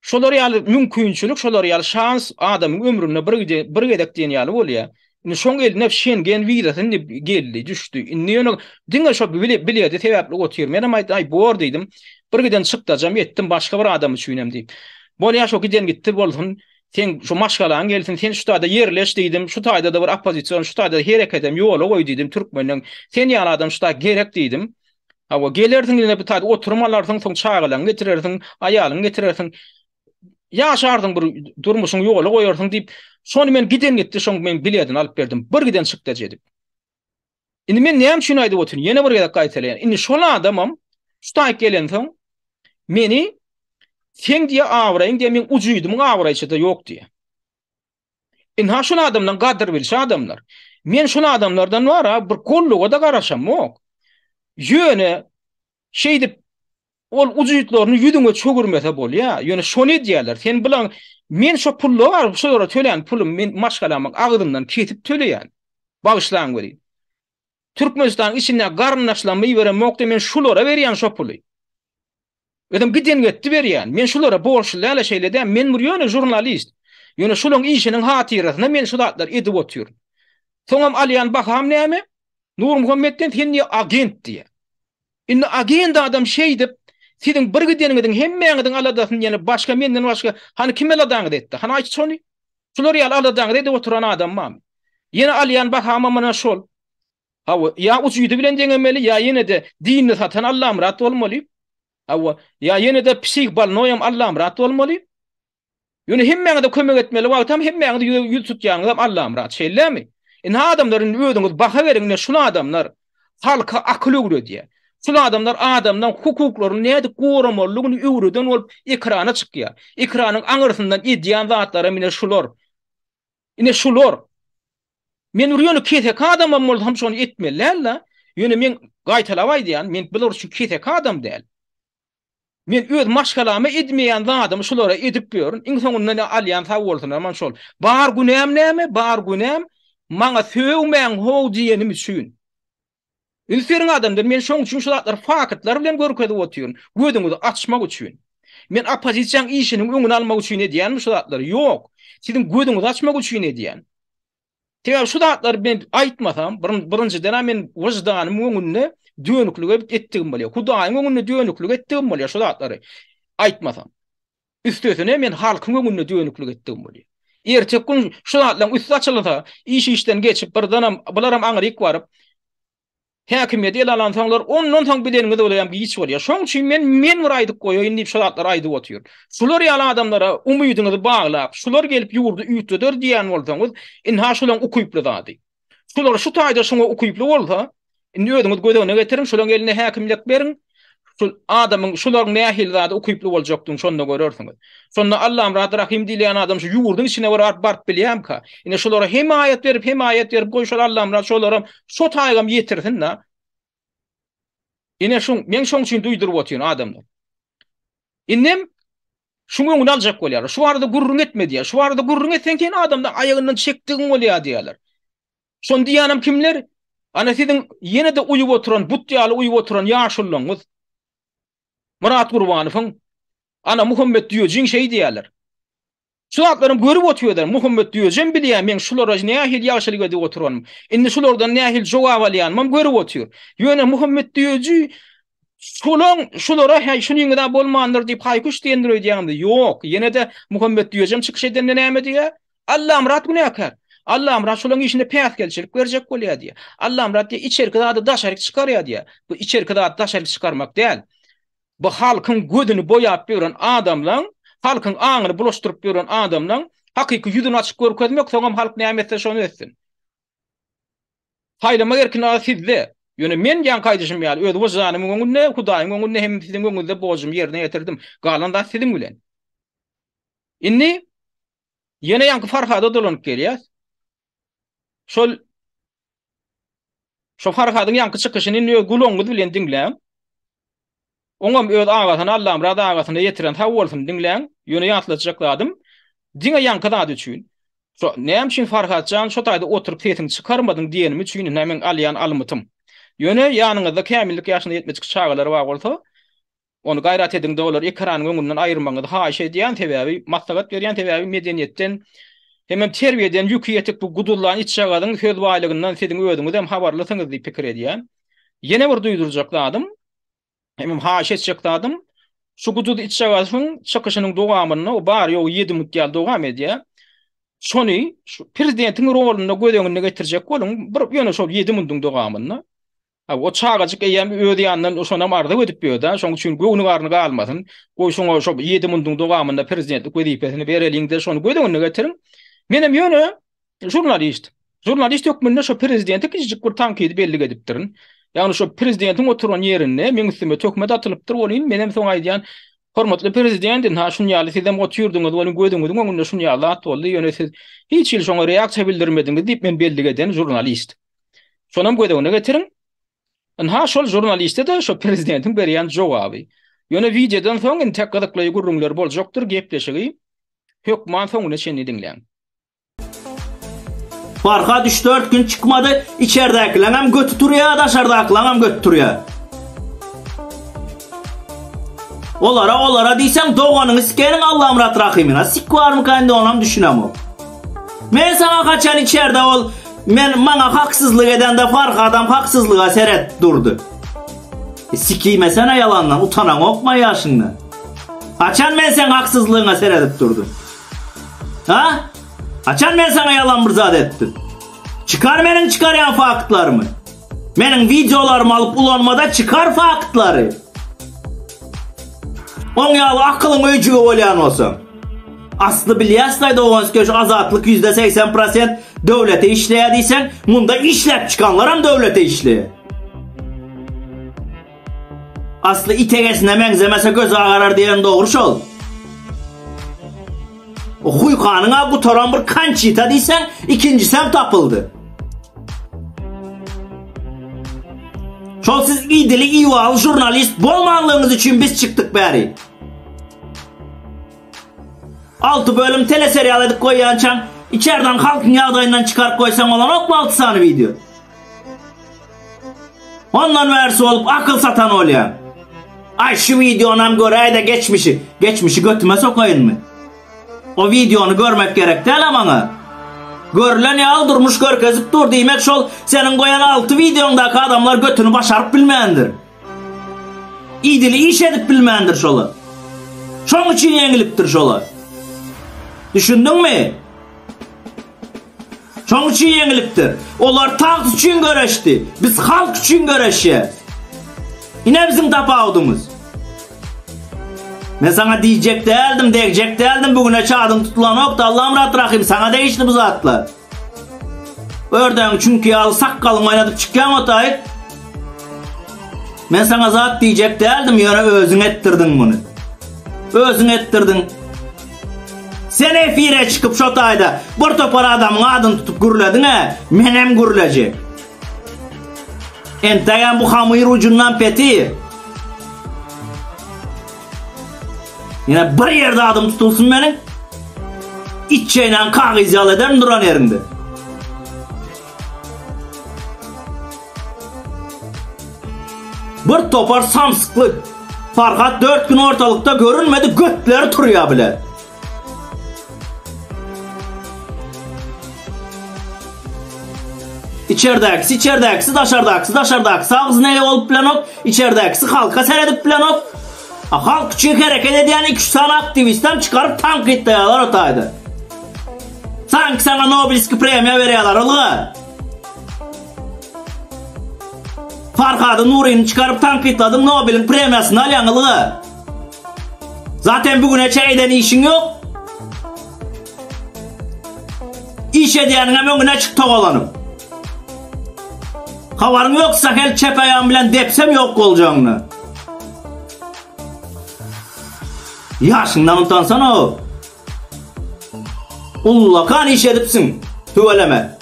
Şolar ýaly mümkinçilik, şolar ýaly şans adamyň ömrüne bir gedek diýen ýaly bolýar. Indi şoň eline şengen wizasyny geldi, düşdi. Indi ýöne diňe şo bilýärdi sebäpli otyr. Men aýt bor diýdim. Bir giden çykdajam etdim başga bir adam üçinem diýip. Bolýar şo giden gitdi bolsun. Sen şu maşgalaň gelsin, sen şu taýda yerleş diýdim. Şu taýda da bir opozisiýon, şu taýda hereketem ýola goý diýdim Türkmeniň. Sen ýaly adam şu taýda gerek diýdim. Hawa gelersiň diýip bir taýda oturmalarsyň, soň çagalaň getirersiň, aýalyň getirersiň. Ýaşardyň bir durmuşyň ýola goýarsyň diýip, şonu men giden gitdi, şoň men biletini alyp berdim. Bir giden çykdy jedip. Indi men näme üçin aýdyp oturyn? Ýene bir gede gaýtalaýan. Indi şol adamam şu taýda gelen soň meni sen diye avraýyn diye men ujuydum avraýçyda ýok diye. Ha şol adamdan gadyr bilşi adamlar. Men şol adamlardan wara bir kolluga da garaşam mok. Ýöne şeýdip ol ujuýtlaryny ýüdüňe çögürmese bolýa. Ýöne şonu diýerler. Sen bilen men şo pullar var, şolara tölen pulum men maşgalama agdymdan ketip töleýän. Bagyşlaň berýän. Türkmenistan içinde garyndaşlanmagy beren mokda men şolara berýän şo puly. Edem giden getdi berýän. Men şolara borçly ala şeýlede men bir ýöne jurnalist. Ýöne şolaň işiniň hatyrasyna men şu zatlar edip otyryn. Soňam alýan bakam näme? Nur Muhammedden sen agent diýe. Indi agent adam şeýdip siziň bir gideniňiň hemmeňiň aladasyny ýene başga menden başga hani kim aladaňy etdi? Hani aýt şonu. Şolar ýaly aladaňy edip oturan adam mam. Ýene alýan bakam mana şol. Hawa ya uçuydu bilen deňemeli ya ýene de dinni satan Allah'ım rat bolmaly. Hawa ya ýene de psik balnoyam Allah'ım rat bolmaly. Ýöne hemmeňe de kömek etmeli wagtam hemmeňe de ýüz tutýaňyzam Allah'ım rahat şeýlemi? Adamlaryň öýüňiz baha beriňler şunu adamlar halka akly öwrediýär. Şunu adamlar adamdan hukuklaryny näde goramallygyny öwreden bolup ekrana çykýar. Ekranyň aňyrsyndan edýän zatlara mine şular. Ine şular. Men ýöne KTK adamam bolsam şonu etmelärler. Ýöne men gaýtalaway diýen, men biler şu KTK adam däl. Men öz maşgalamy edmeýän zatym şulara edip berýän. Iň soňunda alýan sag bolsun aman şol. Bar günäm näme? Bar günäm maňa söwmeň how diýenim üçin. Ülferiň adamlar men şoň üçin şulatlar fakatlar bilen görkezip otyryn. Gödüňizi açmak üçin. Men opozisiýaň işini öňüne almak üçin edýänmi şulatlar? Ýok. Siziň gödüňizi açmak üçin edýän. Täze şulatlar men aýtmasam, birinjiden men wyjdanymy öňünde dönüklük etdigim bolýar. Hudaýyň öňünde dönüklük etdigim bolýar şulatlary. Aýtmasam. Üstesine men halkyň öňünde dönüklük etdigim bolýar. Ertek gün şulatlaryň üstü açylsa, işden geçip birdanam bularam aňyryk baryp häkimiýet el alan soňlar ondan soň bileniňiz bolýan bir iş bolýar. Şoň üçin men bir aýdyp goýaýyn diýip şulatlar aýdyp otyrýar. Şular ýalan adamlara umydyňyzy baglap, şular gelip ýurdu üýtüder diýen bolsaňyz, inha şulan ukuyply zady. Şular şu taýda şoňa ukuyply bolsa, indi öýüňiz gödegine getirin, şulan eline häkimlik beriň. Şol adamyň şular nähil zady ukuyply boljakdyň şonda görersiňiz. Şonda Allah'ım rahat rahim diýen adam şu ýurdun içine barp bilýärmi? Ine şolara himayet berip goýşar Allah'ım rahat şolara şu taýgam ýetirsin da. Ine men şoň üçin duýdurup otyryn adamlar. Innem şuňa öňüne aljak bolýar. Şu arada gurrun etmedi. Şu arada gurrun etsen adamda aýagyndan çekdigin bolýar diýerler. Şon diýanym kimler? Ana siziň ýene de uýup oturan, but ýaly uýup oturan ýaşullaňyz. Murat Gurbanowyň ana Muhammed diýjin şey diýerler. Şu atlarym görüp otyrýar. Muhammed diýjin bilýär, men şulara nähil ýaşalyk edip oturanmym. Indi şulardan nähil jogap alýanmam görüp otyrýar. Ýöne Muhammed diýji şulara hay şunyňda bolmandyr diýip haýkyş diýendir diýende. Ýok, ýene de Muhammed diýjin çykyş edende näme diýär? Allah'ım rahat günäkär. Allah'ım rahat şolaň işine päs gelçilik berjek bolýar diýär. Allah'ım rahat içerki zady daşaryk çykarýar diýär. Bu içerki zady daşaryk çykarmak däl. Bu halkyň gödüni boýap berýän adamlaň, halkyň aňyny bulaşdyryp berýän adamlaň hakyky ýüzüni açyk görkezmek soňam halk näme etse şonu etsin. Haýlama erkin asizde. Ýöne men ýan gaýdyşym ýaly öz wyjdanymyň öňünde, Hudaýyň öňünde hem siziň öňünde bojum ýerine ýetirdim. Galanda siziň bilen. Indi ýene ýanky Farhada dolanyp gelýär. Şo Farhadyň ýanky çykyşyny gulaňyz bilen diňläň. Oňam öz agasyny Allah'ım rada agasyna ýetiren taw bolsun diňläň. Ýöne ýatlajakladım. Diňe ýanky zady üçin. Şo näme üçin Farhatjan şo taýda oturup sesini çykarmadyň diýenim üçin nämen alýan almytym. Ýöne ýanyňyzda kämillik ýaşyna ýetmejik çağalar bar bolsa, onu gaýrat ediň dolar ekranyň öňünden aýyrmaňyz haýşe diýen sebäbi, maslahat berýän sebäbi medeniýetden hemem terbiýeden ýüki ýetip bu gudullan iç çagadyň söz baýlygyndan siziň özüňiz hem habarlasyňyz diýip pikir edýän. Ýene bir duýdurjakladım. Hemem haýşe çekdadım. Şu gududy iç çagasyň çykyşynyň dogamyny o bar ýok 7 mutýal dogam edýär. Şonu şu prezidentiň roluna gödegine getirjek bolun, bir ýöne şol 7 mundyň dogamyny. O çağacık eýem öýdi ýandan şonam arda ödip ýördi. Şoň üçin göwüni garny galmasyn. Goýşoňa şo 7 mundyň dogamynda prezidentlik wezipesini bereliňde şonu gödegine getirin. Menem ýöne jurnalist. Jurnalist ýokmunda şo prezidentlik kiçik bir tanqid belli edipdirin. Ýani şo prezidentiň oturan ýerinde men üstüme tökme atylypdyr bolýan. Menem soň aýdýan hormatly prezidentin ha şunu ýaly sizem otyrdyňyz, onu gödüňiziň öňünde şunu ýaly atoldy. Ýöne siz hiç ýyl şoňa reaksiýa bildirmediňiz diýip men belli eden jurnalist. Şonam gödegine getirin. Ha şol jurnaliste de şo prezidentin berýän jogaby. Ýöne videodan soň tek gydykly gurrunlar boljakdyr, gepleşigi. Hökman soňuna şeni diňläň. Farhat 3-4 gün çıkmadı, içeridekiler hem götü duruyor, dışarıdakiler hem götü duruyor. Olara diysem doğanın iskenin Allah'ım rahat rahimine. Sik var mı kendi onam düşünemem. Men sana kaçan içeride ol, bana haksızlık eden de Farhat'am haksızlığa seret durdu. Sikiyme sana yalandan, utanan okma yaşından. Kaçan men sen haksızlığına seredip durdu. Ha? Açan men sana yalan mırzad ettim. Çıkar menin çıkarayan faktlarımı. Menin videolarımı alıp ulanmada çıkar faktları. On yalı akılın öcüğü olayan olsam. Aslı bilyaslaydı oğans köş azatlık %80% devlete işleye deysen, bunda işlep çıkanlar hem devlete işleye. Aslı itegesine mengzemese göz ağarar diyen doğru şol. O huykanına bu toran bir kançita deysen, ikincisi hem tapıldı. Şol siz idili, ival, jurnalist bolmanlığınız için biz çıktık bari. 6 bölüm teleserial edip koyançan, içeriden halkın yağdayından çıkar koysan olan ok mu 6 saniye video? Ondan versi olup akıl satan oluyor. Ay şu videonam göre ayda geçmişi götüme sokayın mı? O videonu görmek gerek değil ama. Görülen ya durmuş görkezip dur demek şol senin koyan 6 videondaki adamlar götünü başarıp bilmeyendir. İdili iş edip bilmeyendir şolu. Şonun için yengiliptir şolu. Düşündün mü? Şonun için yengiliptir. Onlar taht için göreşti. Biz halk için göreşe. Yine bizim tapağudumuz. Ben sana diyecek değildim bugüne çağdım tutulan nokta Allah'ım rahat bırakayım sana değişti bu zatlar. Örden çünkü yağlı sakkalın oynadıp çıkan otayı. Ben sana zat diyecek değildim yöne özün ettirdin bunu. Özün ettirdin. Sen efire çıkıp şotayda bir topar adamın adını tutup gürledin he. Menem gürlecek. Entayan bu hamıyır ucundan peti. Yine bir yerde adım tutulsun benim. İççeyle kağız yal ederim duran yerinde. Bir topar samsıklı. Farkat 4 gün ortalıkta görünmedi götleri turuyor bile. İçeridekisi, dışarıdakisi ağzı neye olup planok, içeridekisi halka seyredip planok. Halk için hareket ediyen 2-3 tane aktivistten çıkarıp tank iddialar otaydı. Sanki sana Nobelski premiye veriyorlar oğlum. Farkadı Nuri'ni çıkarıp tank iddiadın Nobel'in premiyasını alayan oğlum. Zaten bugüne çeyden işin yok. İş ediyenin hem önüne çıktık olanım. Havarın yoksa el çepayağım bilen depsem yok olacağını. Yaşından utansana o. Ullakan iş edipsin. Tüveleme.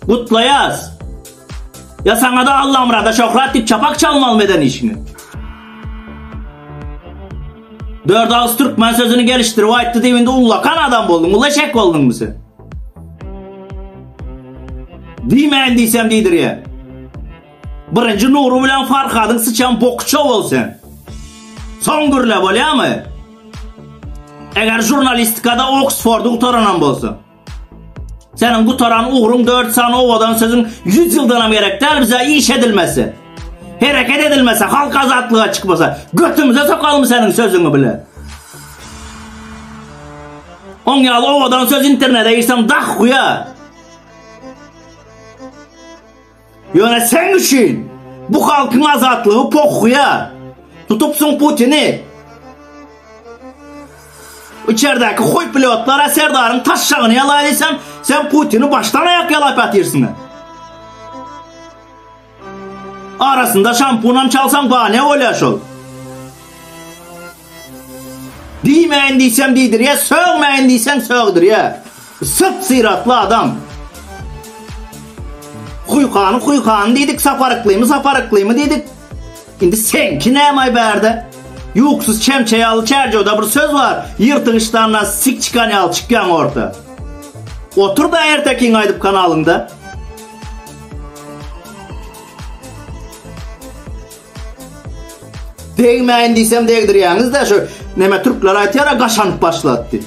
Kutla yaz. Ya sana da Allah'ım rada şokrat deyip çapak çalmalı meden işini. 4 ağız Türkmen sözünü geliştirip ayıttı devinde ullakan adam oldun. Ulaşek oldun mu sen? Demeyin diysem deydir ya. Birinci Nuru bilen Farkadın sıçan bokço olsun. Son gürle bolya mı? Eğer jurnalistikada Oxford'un toranan bolsun. Senin bu toran uğrun 4 sene ovadan sözün 100 yıldan gerek değil bize iş edilmesi. Hareket edilmese, halk azatlığa çıkmasa, götümüze sokalım senin sözünü bile. 10 yıl ovadan söz internete girsem dah kuya. Yöne sen için bu halkın azatlığı pokuya. Tutupsun Putin'i. İçerideki huy pilotlara Serdar'ın taşşağını yalaydıysam sen Putin'i baştan ayak yalayıp atıyorsun. Arasında şampunam çalsan bahane olaş ol. Demeyin diysem deydir ya, sövmeyin diysem sövdür ya. Sıp siratlı adam. Huykanı dedik, saparıklı mı dedik. Şimdi senki ne emay berdi? Yuksuz çemçeyalı çercoda bir söz var. Yırtığışlarına sik çıkan yal çıkan orta. Otur da Ertekin Aydıp kanalında. Değmeyin diysem değdir yalnız da şu neme Türkler aytiyara kaşanıp başlattı.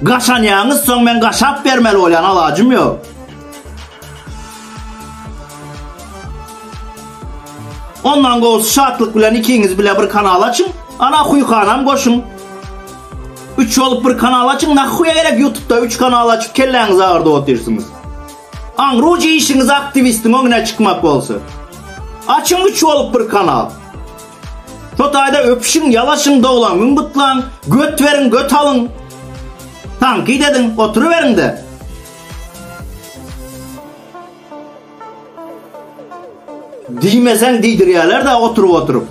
Kaşan yalnız son ben kaşap vermeli olan alacım yok. Ondan qoğuz şartlık bilen ikiniz bile bir kanal açın. Ana huykanam koşun. 3 olup bir kanal açın. Nakhuya gerek YouTube'da 3 kanal açıp kelleniz ağırda otursunuz. Anruci işiniz aktivistin önüne çıkmak olsa. Açın 3 olup bir kanal. Şotayda öpüşün, yalaşın da olan, ümbıtlan, göt verin, göt alın. Tanki dedin, oturuverin de. Diymesen diydirýärler da oturup.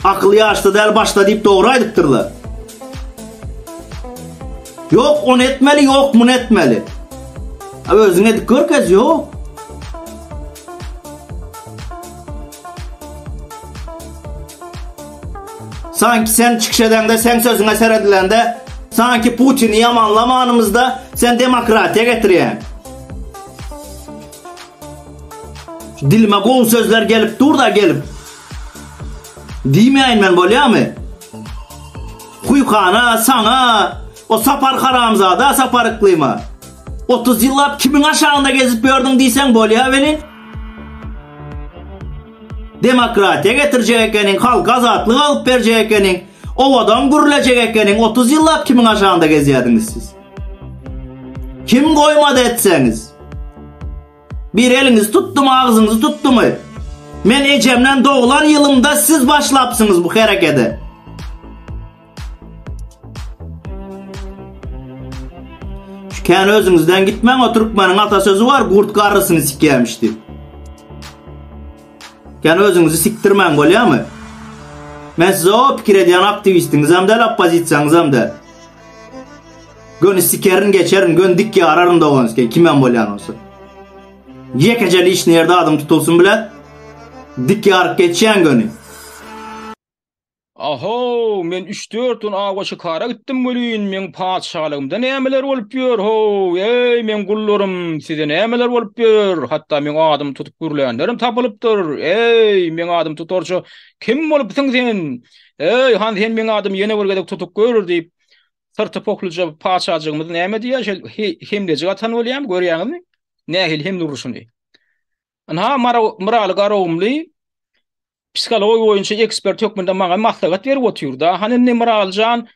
Aklı yaşlı del başta deyip doğru aydıktırlar. Yok on etmeli, yok mun etmeli. Abi özüne dikkat kez yok. Sanki sen çıkış edende, sen sözüne seredilende, sanki Putin'i yamanlamanımızda sen demokratiya getiriyen. Dilime gol sözler gelip dur da gelip. Diýmeýin men bolýarmy? Huykana, sana, o sapar haramzada, sapar iklima. 30 ýyllap kimin aşağında gezip gördün diýsen bolýar benim. Demokratiya getirjek ekening, halka azatlyk alyp berjek ekening, owadan gürülecek ekening, 30 ýyllap kimin aşağında gezýärdiňiz siz? Kim goýmady etseňiz? Bir eliniz tutdumy, ağzınızı tutdumy? Men ejemden doğulan yılımda siz başlapsınız bu harekete. Şu kendi özünüzden gitmen, o Türkmenin atasözü var, kurt karısını sikyemişti. Kendi özünüzü siktirmen bolýarmy? Men size o pikir edýän aktivistiniz hem de, opozisiýanyz hem de. Gönü sikerin geçerin, gön dikki ararın doğanız ki, kimen bolýan olsa. Yekeceli iş nerede adım tutulsun bile, dikki arık geçen gönü. Aho, men 3-4 gün ağaçı kara gittim bolýyn, men paçalygymda nämeler bolup ýör, ho, ey men gullarym, size nämeler bolup ýör, hatta men adam tutup gürleýänlerim tapylypdyr, ey men adam tutorçu, kim bolupsyň sen, ey han sen men adam ýene bir gedek tutup görür diýip, sırtı pokluca paçacygymyz näme diýär, hemlejik atan bolýam, görýäňizmi? Nähil hem duruşuny. Ana maraly garawumly psikologi boýunça ekspert hökmünde maňa maslahat berip oturýar da. Hani ne maraljan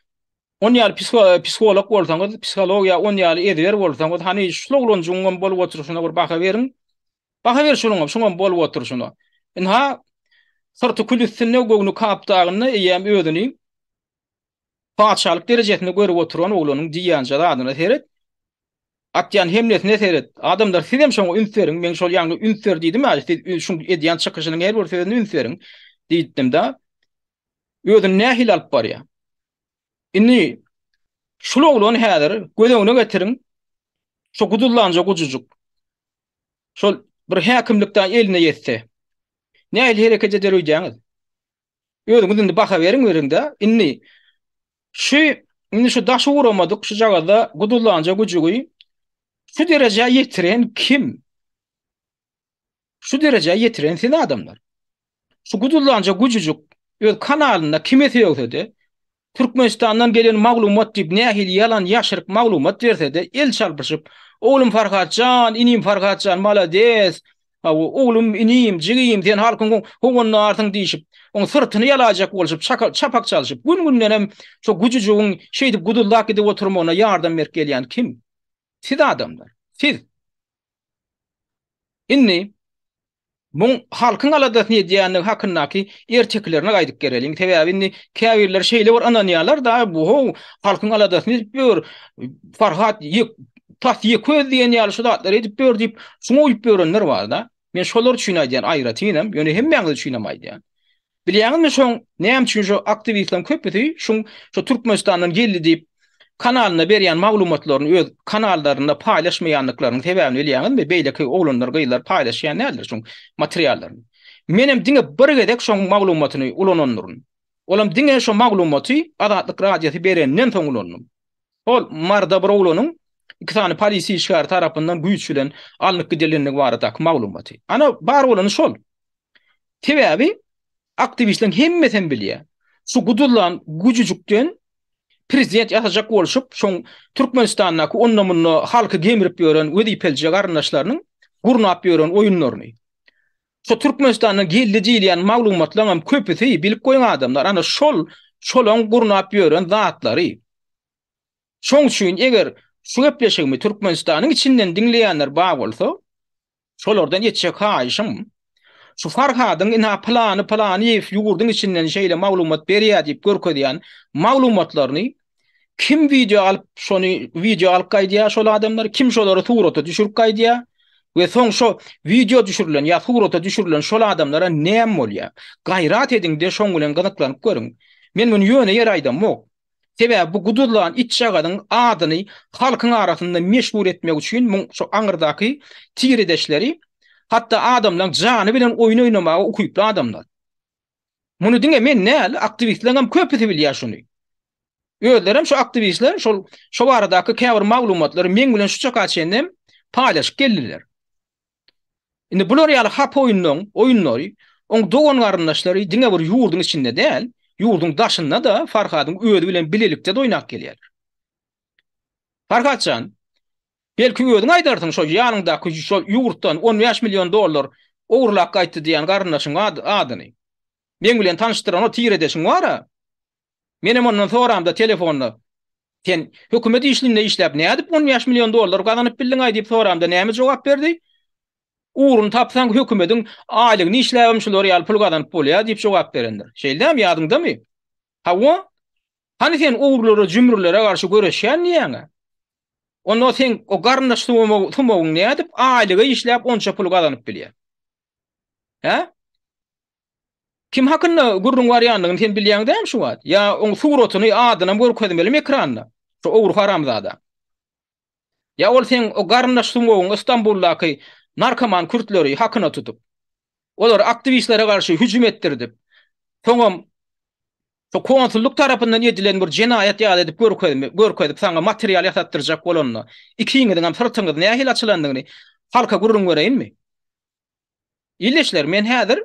10 ýyl psikolog bolsaňyz, psikologiýa 10 ýyl eder bolsaňyz, hani şulaglan juňgan bolup oturşyna bir baha beriň. Baha ber şuňa bolup oturşyna. Enha sırtı külüsinde göwnü kapdagyny eýem ödüni paçalyk derejesinde görüp oturan oglanyň diýýänçe adyna seret. Atyan hemletine seret. Adamlar sizem şoňa ünseriň, men şol ýaňy ünser diýdim, şuň edýän çykyşynyň her bir sözüni ünseriň diýdim da. Ödün nähil alyp barýar. Inni şol oglany häzir gözeňine getiriň. Şo gudullanja gujujuk. Şol bir häkimlikden eline ýetse. Nähil hereket eder öýdäňiz? Ödüňizi baha beriň da. Inni şu daşy uramadyk, şu jagada gudullanja gujugy şu dereceye yetiren kim? Şu dereceye yetiren sen adamlar. Şu gudullanca gucucuk öz kanalına kime söyledi? Türkmenistan'dan gelen maglumat diýip nähil yalan ýaşyryk maglumat berse de el çalpyşyp oğlum Farhatcan, inim Farhatcan malades. Oğlum inim, jigim sen halkyň hoňundan artyň diýişip, oň sırtyny ýalajak bolşyp, çapak çalyşyp, gün-günden hem şu gucucugyň şeýdip gudullak edip oturmagyna ýardam berip gelýän kim? Siz adamlar, siz. Inni, bu halkın aladasyny edýäniň hakyndaky erteklerine gaýdyp gereliň. Sebäbi inni käbirler şeýle bir ananýalar da bu halkın aladasyny edip ber. Farhat tas ýeköz diýen ýaly şu zatlar edip ber diýip şoňa uýup berenler bar da. Men şolar üçin aýdýan aýratynam, ýöne hemmeňiz üçin aýdýan. Bilýäňizmi şoň näme üçin şu aktivistler köpüdi, şu Türkmenistandan geldi diýip kanalına berýän maglumatlaryny öz kanallarynda paýlaşmaýanlyklaryny sebäbini bilýäňizmi? Beýleki oglanlar gyýlar paýlaşýan nädir şu materiallaryny. Menem diňe bir gedek şu maglumatyny ulananlaryň. Olam diňe şu maglumaty Azatlyk radiosy berenden soň ulanýar. Ol marda bir oglanyň iki tane polisi işgär tarapyndan güýçlen alnyp gidelenligi barada maglumaty. Ana bar bolany şol. Sebäbi aktivistler hemmeten bilýär. Şu gudullan güjüjükden prezident ýasajak bolşup, şoň Türkmenistanyň onnamunny halky gemirip ýören wezipelji garnaşlarynyň gurnap ýören oýunlaryny. Şu Türkmenistanyň geldi diýilýän maglumatlaryň hem köpüsi bilip goýan adamlar, ana şolaň gurnap ýören zatlary. Şoň üçin eger şu gepleşigimi Türkmenistanyň içinden diňleýänler bar bolsa, şolardan ýetjek haýyşym. Şu Farhadyň ina plany ýurduň içinden şeýle maglumat berýär diýip görkezýän maglumatlaryny Kim video alıp şonu video alıp gaýdýar şol adamlar, kim şolary surata düşürüp gaýdýar we soň şo video düşürülen ya surata düşürülen şol adamlara näme bolýar? Gaýrat ediň de şoň bilen gynyklanyp görüň. Men bunu ýöne ýer aýdam mok. Sebäbi bu gudurlan itçagadyň adyny halkyň arasynda meşhur etmek üçin şo aňyrdaky tigiredeşleri hatta adamlaryň jany bilen oýun oýnamagy ukuyply adamlar. Muny diňe men näl aktivistler hem köpüti bilýär şunu. Öýlerim şu aktivistler şo baradaky käbir maglumatlary men bilen şu çaka çendim paýlaşyp geldiler. Indi bular ýaly hap oýunlary, oň dogan garyndaşlary diňe bir ýurduň içinde däl, ýurduň daşynda da Farhadyň öýdi bilen bilelikde doýnak gelýär. Farhatjan, belki öýdüň aýdarsyň şo ýanyndaky şo ýurtdan 15 milyon dollar owurlap gaýtdy diýen garyndaşyň adyny. Men bilen tanışdyran o tigiredeşiň bara. Menem ondan soramda telefonda sen hökümet işlerinde işläp nädip 15 milyon dollar gazanyp bildin aý diýip soramda näme jogap berdi? Uğrun tapsan hökümetiň aýlygyny işläbim şolary ýaly pul gazanyp bolýar diýip jogap berendir. Şeýldämi ýadynda? Hawa? Hani sen uğurlary jümürlere garşy göreşýän niýe? Onda sen o garyndaş tumogyň nädip aýlygy işläp onça pul gazanyp bilýär. He? Kim hakynda gurrun barýandygyny sen bilýäňdämi şu wagt? Ya oň suratyny adyna görkezmelim ekranda. Şu owur haramzada. Ya ol sen o garyndaş tumogyň İstanbuldaky narkoman kürtleri hakyna tutup, olar aktivistlere garşy hüjüm etdirdi. Soňam şu konsulluk tarapyndan edilen bir jenaýat ýaly edip görkezip saňa material ýasattyrjak bolanna. Ikiňiň hem sırtyňyz nähil açylandygyny halka gurrun göreýinmi? İlleşler men häzir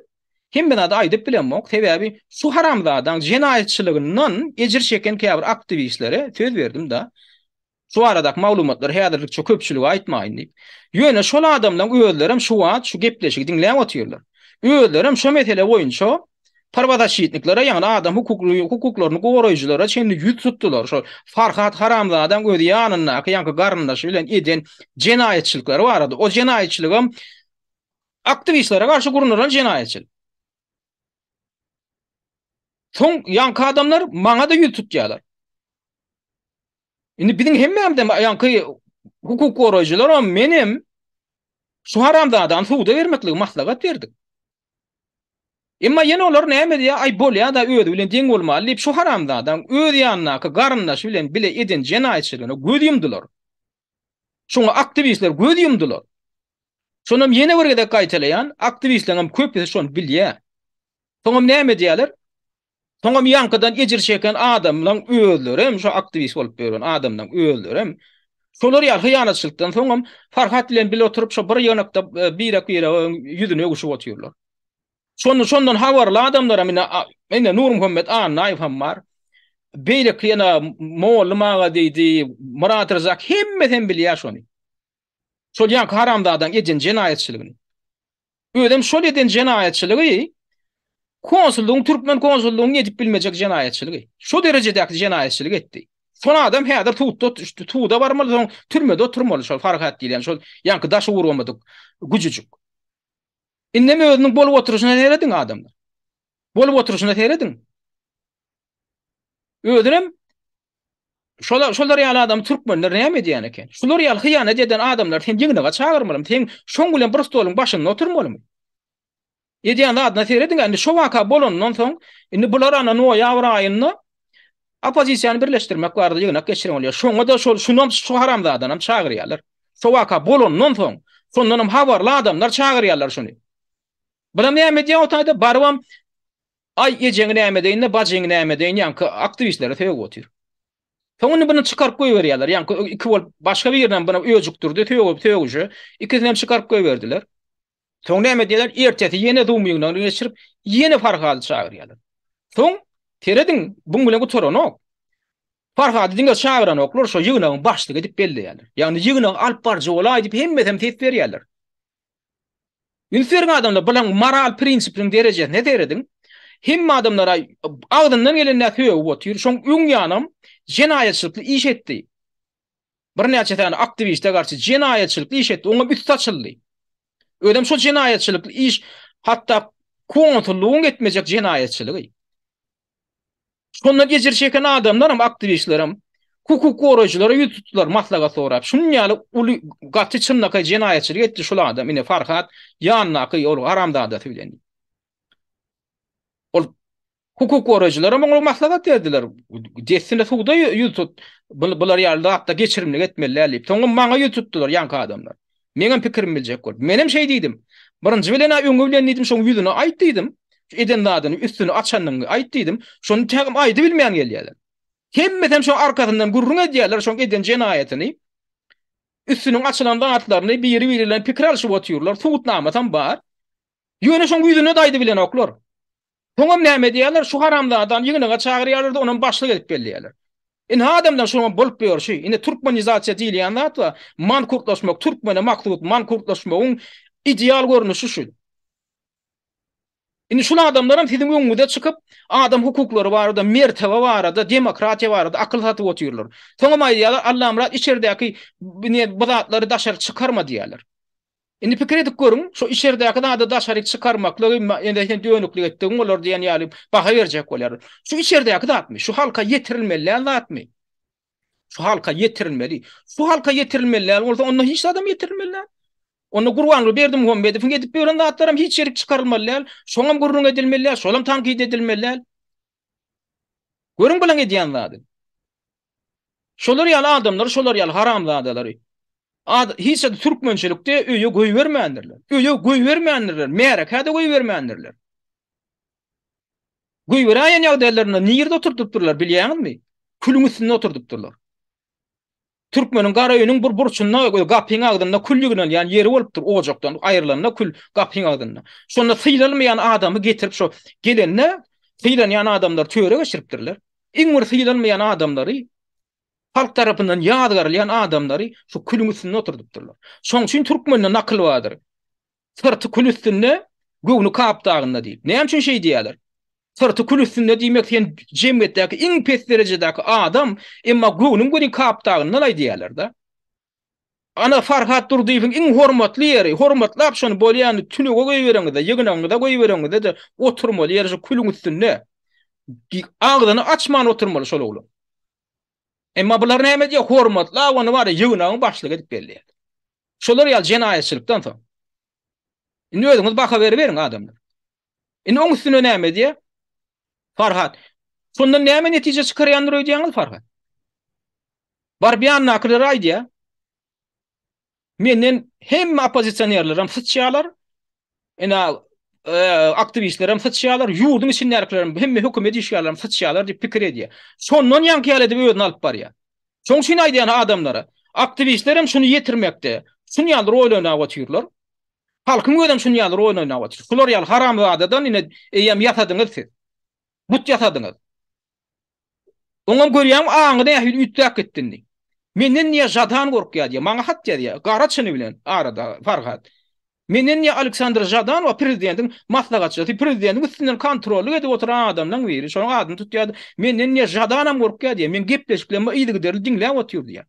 kim bana da aýdyp bilenmok, sebäbi şu haramzadaň jenaýetçiliginden ejir çeken käbir aktivistlere söz berdim da. Şu aradaky maglumatlar häzirlik çok köpçüligi aýtmaýyn diýip. Ýöne şol adamlaryň öýlerim şu wagt şu gepleşigi dinläp otyrlar. Öýlerim şu mesele boýunça parwadaşytniklere ýa-ni adam hukuklaryny goraýjylara çenli ýüz tutdular. Şol Farhat haramzadaň öýdi ýanyna ýa-ni garyndaşy bilen eden jenaýetçilikleri bar edy. O jenaýetçiligim aktivistlere garşy gurunulan jenaýetçilik. Soň ýanky adamlar maňa da ýüz tutýarlar. Indi biziň hemmemde ýanky hukuk goraýjylar menim şu haramzadadan suwda bermeklik maslahat berdik. Emma ýene olar näme diýär? Ay bolýar da öýdi bilen deň bolmaly diýip şu haramzadadan öýdi ýanyna garyndaş bilen bile eden jenaýetçiligine göz ýumdylar. Şoňa aktivistler göz ýumdylar. Şonam ýene bir gede gaýtalaýan aktivistlerim köpüsi şonu bilýär. Soňam näme diýerler? Soňam ýankydan ejir çeken adamlaryň öýlerim şu aktivist bolup beren adamlaryň öýlerim şolar ýaly hyýanatçylykdan soňam Farhat bilen bile oturup şu bir ýanakda birak ýüzüne ögüşüp otyrlar. Şondan habarly adamlara mene Nur Muhammed Naýfam bar. Beýle kliyana mollamaga diýdi, Murat Rızak hemmeten bilýär şonu. Şol ýanky haramzadaň eden jenaýetçiligini. Öýdem şol eden jenaýetçiligi konsulluğun Türkmen konsulluğun edip bilmeyecek jenaýetçiligi. Şu derejedäki jenaýetçilik etdi. Son adam häzir tuğda barmaly, soň türmede oturmaly şol Farhat diýilen şol ýanky daş uğuramadyk güjüjük. Indeme özüniň bolup oturuşyna herediň adamlar. Bolup oturuşyna herediň. Ödürem şolar ýaly adam türkmenler näme edýän eken? Şolar ýaly hyýanet eden adamlar sen ýeňine çağırmalym, sen şoň bilen bir stoluň başynda oturmalymy? Edýän adna herediň, indi şo waka bolandan soň indi bular ana no ýawr aýyny opozisiýany birleşdirmek bardy ýygynak geçiren bolýar. Şoňa da şunam şu haramzadan çağırýarlar. Şo waka bolandan soň şondan habarly adamlar çağırýarlar şunu. Bilam näme diýär otayda barwam ay ejeňi näme deýinde bajeňi näme deýin ýanky aktivistlere töweg otyr. Soňra bunu çykaryp goýberýärler. Ýanky iki bol başga bir ýerden bunu öýjükdirdi, töwegi ikisini hem çykaryp goýberdiler. Soň näme diýerler? Ertesi ýene dumuýundan geçirip ýene Farhady çağırýarlar. Soň terediň buň bilen oturanok. Farhady diňe çağıranoklar şo ýygynyň başlygy edip belleýärler. Ýagny ýygynyň alp barjy bolay diýip hemmeten tep berýärler. Ünferin adamlar bilen moral prinsipiň derejesine ne derediň? Hem adamlara agdyndan gelen näse otyr, şoň öň ýanam jenaýetçilikli iş etdi. Bir näçe tane aktiviste garşy jenaýetçilikli iş etdi, oňa üst açyldy. Ödem şo jenaýetçilikli iş hatta kontrolüň etmejek jenaýetçiligi. Şonda geçir çeken adamlar hem aktivistlerim hukuk goraýjylary ýüz tutdular maslaga sorap. Şunňaly uly gaty çynnaka jenaýetçilik etdi şol adam. Ine Farhat ýanynaky ol haramda da söylendi. Ol hukuk goraýjylary moňa maslahat berdiler. Dessine suwda ýüz tut. Bular ýalda hatda geçirimlik etmeliler diýip. Soňra maňa ýüz tutdular ýanky adamlar. Meňem pikirim biljek bol. Menem şey diýdim. Birinji bilen öňe bilen diýdim, şoň ýüzüne aýtdydım. Eden dadyny üstüni açanyny aýtdydım. Şonu tägim aýdy bilmeýän gelýärler. Hemmeten şu arkasından gurrun edýärler şoň eden jenaýetini. Üstünün açylan dağıtlarını biri-birilen pikir alşyp oturýarlar. Suwutnamatan bar. Ýöne şoň ýüzüne daýdy bilen oklar. Soňam näme diýerler? Şu haramdadan ýygynyga çagyrýarlar da onuň başlyk edip belleýärler. Ine adamdan şoňa bolup berýär. Ine türkmenizasiýa diýilýän zat we mankurtlaşmak, türkmene maksud mankurtlaşmagyň ideal görnüşi şu. Ine şol adamlaram siziň öňüňizde çykyp adam hukuklary barada, mertebe barada, demokratiýa barada akyl satyp oturýarlar. Soňam aýdýarlar Allah'ım rat içeridäki bu zatlary daşary çykarma diýerler. Indi pikir edip görüň, şu içeridäki da daşary çykarmakly ende döňüklik etdiň bolar diýen ýaly baha berjek bolar. Şu içeridäki zatmy, şu halka ýetirilmeli zatmy. Şu halka ýetirilmeli. Şu halka ýetirilmeli, bolsa onda hiç adam ýetirilmeli. Onu gurbanly berdim Muhammed'e edip beren zatlaram hiç ýerik çykarylmaly. Şoňam gurrun edilmeli, şolam tankid edilmeli. Görüň bilen edýän zady. Şolar ýaly adamlar, şolar ýaly haram zadalary. Hiç de türkmençilikde öýe goý bermändirler. Öýe goý bermändirler. Meraka-da goý bermändirler. Goý berýän ýagdaýlaryna nirde oturtupdyrlar bilýäňizmi? Külüň üstünde oturtupdyrlar. Türkmeniň gara öýüniň bir burçunda gapyň agdynda küllügünden ýani ýeri bolupdyr ojokdan aýrylanyna kül gapyň agdynda. Şonda syýlanmaýan adamy getirip şo gelenne syýlanýan adamlar töre geçiripdirler. Iň bir syýlanmaýan adamlary halk tarapyndan ýadgarlayan adamlary şu külüň üstünde oturdupdyrlar. Şoň üçin türkmende nakl bardyr. Sırtı kül üstünde, göwünü kap dagynda diýip. Näme üçin şey diýerler? Sırtı kül üstünde diýmek sen jemgyýetdäki iň pes derejedäki adam, emma göwünüň göni kap dagynda näme diýerler da? Ana Farhat Durdiýewiň iň hormatly ýeri, hormatlap şonu bolýany tünüge goýup bereňizde, ýygynaňyza goýup bereňizde oturmaly ýeri şu külüň üstünde. Agdyny açman oturmaly şol oglum. Emma bular näme diýär? Hormatla onu bar ýygynaň başlyk edip berýär. Şolar ýaly jenaýetçilikden soň. Indi özüňiz baka beriň adamlar. Indi oň üstüne näme diýär? Farhat. Şondan näme netije çykarýandyr öýdýäňiz Farhat? Bar biýan naklyry aýdýar. Menden hemme opozitsionerlerim sıçýarlar. Ina aktivistlerim sıçýarlar, ýurdun içindekilerim hemme hökümet işgärlerim sıçýarlar diýip pikir edýär. Şondan ýanky ýaly edip öýdüni alyp barýar. Şoň şunu aýdýan adamlara, aktivistlerim şunu ýetirmekde, şunu ýaly roýlanyp oturýarlar. Halkyň öýdem şunu ýaly roýlanyp oturýar. Şolar ýaly haram wadadan ine eýem ýatadyňyz siz. But ýatadyňyz. Oňam görýän aňyda ýa-da ütdäk etdindi. Menden niye Jadan gorkýar diýär. Maňa hat diýär. Garaçyny bilen arada Farhat. Menden niye Aleksandr Jadan we prezidentiň maslahatçysy, prezidentiň üstünden kontrol edip oturan adamdan biri. Şoň adyny tutýar. Menden niye Jadanam gorkýar diýär. Men gepleşiklerimi ýygyderli diňläp oturýar diýär.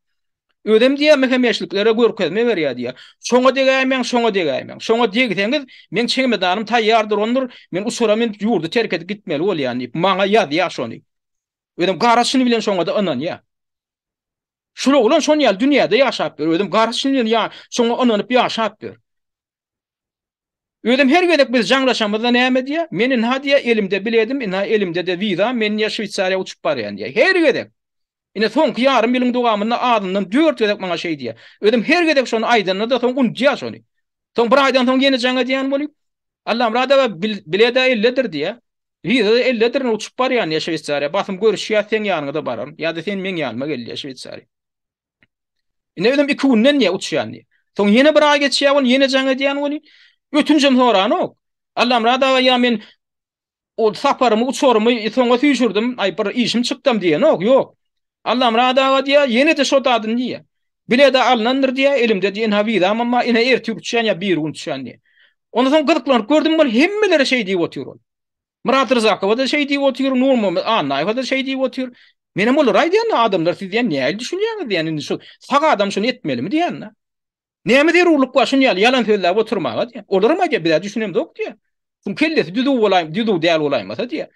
Ödem diýär mehemeşliklere görkezme berýär diýär. Şoňa degäýmen, şoňa degäýmen. Şoňa diýgitiňiz men çeňmedanym taýýardyr ondur. Men usura men ýurdu terk edip gitmeli bolýan diýip maňa ýazýar şonu. Ödem garaçyny bilen şoňa da anan ýa. Şunu olan şon ýaly dünýäde ýaşap ber. Ödem garaçyny bilen ýa şoňa ananyp ýaşap ber. Ödem her gedek biz jaňlaşamyzda näme diýär? Meniň hadiýa elimde biledim, ina elimde de wiza, men ýa Şwitsariýa uçup barýan diýär. Her gedek. Ine soňky ýarym ýylyň dowamynda adyndan 4 gedek maňa şey diýär. Ödem her gedek şonu aýdanyna da soň unjýar şonu. Soň bir aýdan soň ýene jaňa diýen bolyp, Allah'ım rada bilede elledir diýär. Wiza elledir uçup barýan ýa Şwitsariýa. Basym görüşýär sen ýanyňda baran, ýa-da sen men ýanyma gelýär Şwitsariýa. Ine ödem 2 günden ýa uçýan diýär. Soň ýene bir aý geçýär, ol ýene jaňa diýen bolyp. Ötünjem soran ok. Allah'ım rada ýa men o saparymy uçurymy soňa süýşürdim, aý bir işim çykdym diýen ok, ýok. Allah'ım rada diýär, ýene de şo dadyn diýär. Bilede alnandyr diýär, elimde diýen hawida, amma ine ertip uçýan ýa bir gün uçýan diýär. Onda soň gyzyklanıp gördüm bol hemmeleri şey diýip oturýar. Murat Rızakow da şey diýip oturýar, Nurmum Anaýew da şey diýip oturýar. Menem bolar aýdýan adamlar siz diýen näme düşünýäňiz diýen şu saga adam şunu etmelimi diýen. Näme der urluk var şunu ýalan sözläp oturmaga diýen. Olarmy diýip bir düşünem dok diýen. Şun kellesi düdü bolaýym, düdü däl bolaýmasa diýen.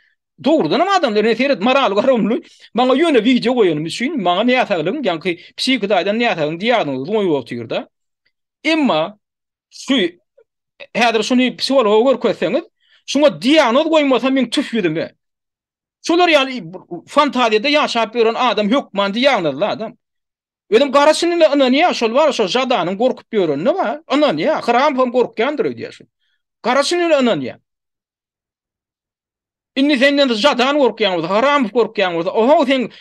Doğrudan ama adamlar ne seyret maral garamlı. Bana yöne video koyuyorum için bana ne yatalım yani psikiyatrydan ne yatalım diagnoz koyuyor oturda. Emma şu häzir şunu psikologa görkezseňiz, şuna diagnoz goýmasam men tüfýüdüm be. Şolar ýaly fantaziýada ýaşap beren adam hökman diagnozly adam. Ödüm garaşyny anany şol bar şol jadanyň gorkup ýörenine bar. Anany haram hem gorkýandyr diýär. Garaşyny anany. Inni senden jadan gorkýan bolsa, haram gorkýan bolsa, o sen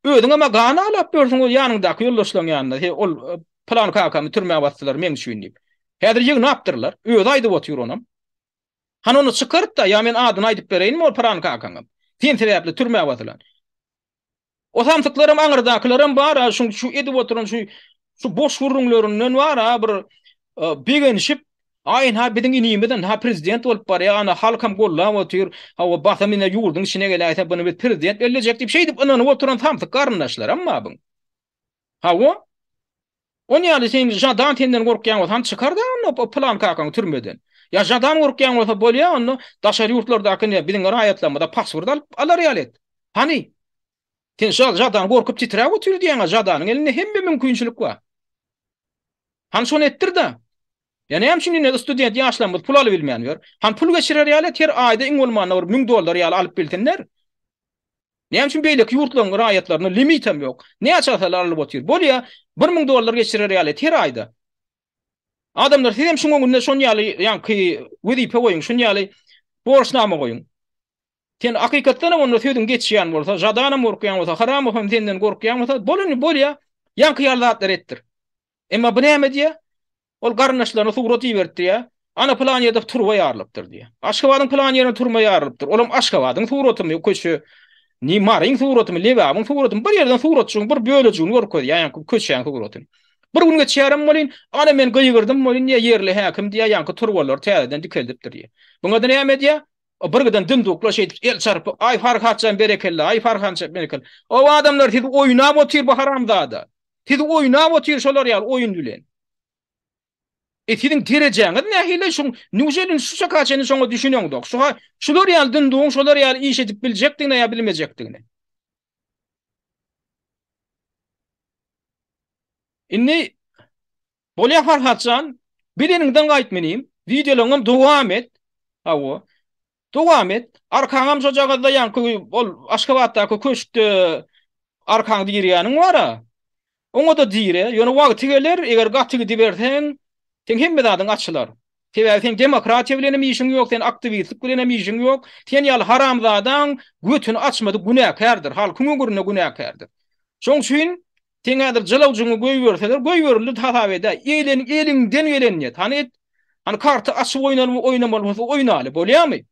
ödüňe ma gana alap bersiň o ýanyndaky ýoldaşlaryň ýanynda. Ol plan kakamy türmäge basdylar men düşünýär. Häzir ýygy napdyrlar. Özi aýdyp otyr onam. Han onu çıkarıp da ya men adyny aýdyp bereýin ol paran kakaňam. Sen sebäpli türmäge batylan. O samsyklaryň aňyrdakylarym bar, şu edip oturan şu boş gurrunlarynyň bar bir begenişip aýyn ha biziň inimizden ha prezident bolup bar ya ana halkam gollap otyr. Ha o basamyna ýurduň içine gelýär bunu bir prezident eljek diýip şey diýip anany oturan samsyk garyndaşlar amma bu. Ha o on ýaly sen jadan tenden gorkýan bolsan çykar da o plan kakaň türmeden. Ya jadan gorkýan bolsa bolýar onu daşary ýurtlardaky ne biziň raýatlamada password alyp alar ýalet. Hani sen jadan gorkup titräp otyr diýen jadanyň elinde hemme mümkinçilik bar. Han şonu ettir da. Yani hem şimdi ne student ýaşlanmaz pul alyp bilmeýär. Han pul geçirer ýalet her aýda iň bolmanda $1000 ýaly alyp biltenler. Näme üçin beýleki ýurtlaryň raýatlaryna limitem ýok. Ne açasalar alyp otyr. Bolýa $1000 geçirer ýalet her aýda. Adamlar hem şoň günde şoň ýaly ýa-ki wezipe goýun, şoň ýaly borçnama goýun. Sen hakykatdan onu söýdüň geçýän bolsa, jadanyň gorkýan bolsa, haram hem senden gorkýan bolsa, bolýa ýa-ki ýarlatlar etdir. Emma bu näme diýär? Ol garnaşlaryny suwrat ýerdi. Ana plan ýerde turma ýarlypdyr diýär. Aşgabatyň plan ýerine turma ýarlypdyr. Olam Aşgabatyň suwratymy köşe ni maryň suwratymy lewabyň suwratymy bir ýerden suwratçyň bir bölejigini görkezýär. Ýa-ni köşeň suwratyny. Bir gün geçýärem bolyn, ana men gyýgyrdym bolyn ýa ýerli häkim diýär, ýa-ni turwalar täzeden dikeldipdir diýär. Buňa da näme diýär? O bir giden dümdükle şey el çarpı ay farkatçan berekelle ay farkatçan berekelle. O adamlar siz oynap otyr bu haramzada. Siz oynap otyr şolar ýaly oyun bilen. Siziň terejeňiz nähile şu nüjelin şu çakaçyny şoňa düşünýäňdir. Şolar ýaly dünduň şolar ýaly iş edip biljekdigine ýa bilmejekdigine. Inni bolýa farkatçan bileniňden gaýtmanýym. Videolaryňam dowam et. Hawa dowam et. Arkaňam şojagada ýa-ni ol Aşgabatdaky köşkde arkaň diýýäniň bara. Oňa da diýre, ýöne wagty geler, eger gatygy dibersen, sen hemme zadyň açylar. Sen demokratiýa bilen işiň ýok, sen aktivistlik bilen işiň ýok. Sen ýaly haramzadaň götüni açmady günäkärdir, halkyň öňürine günäkärdir. Şoň üçin sen häzir jylawjyňy goýberseler, goýberli tasaweda, elinden gelenýet. Hani karty açyp oynamaly, oynaly, bolýarmy?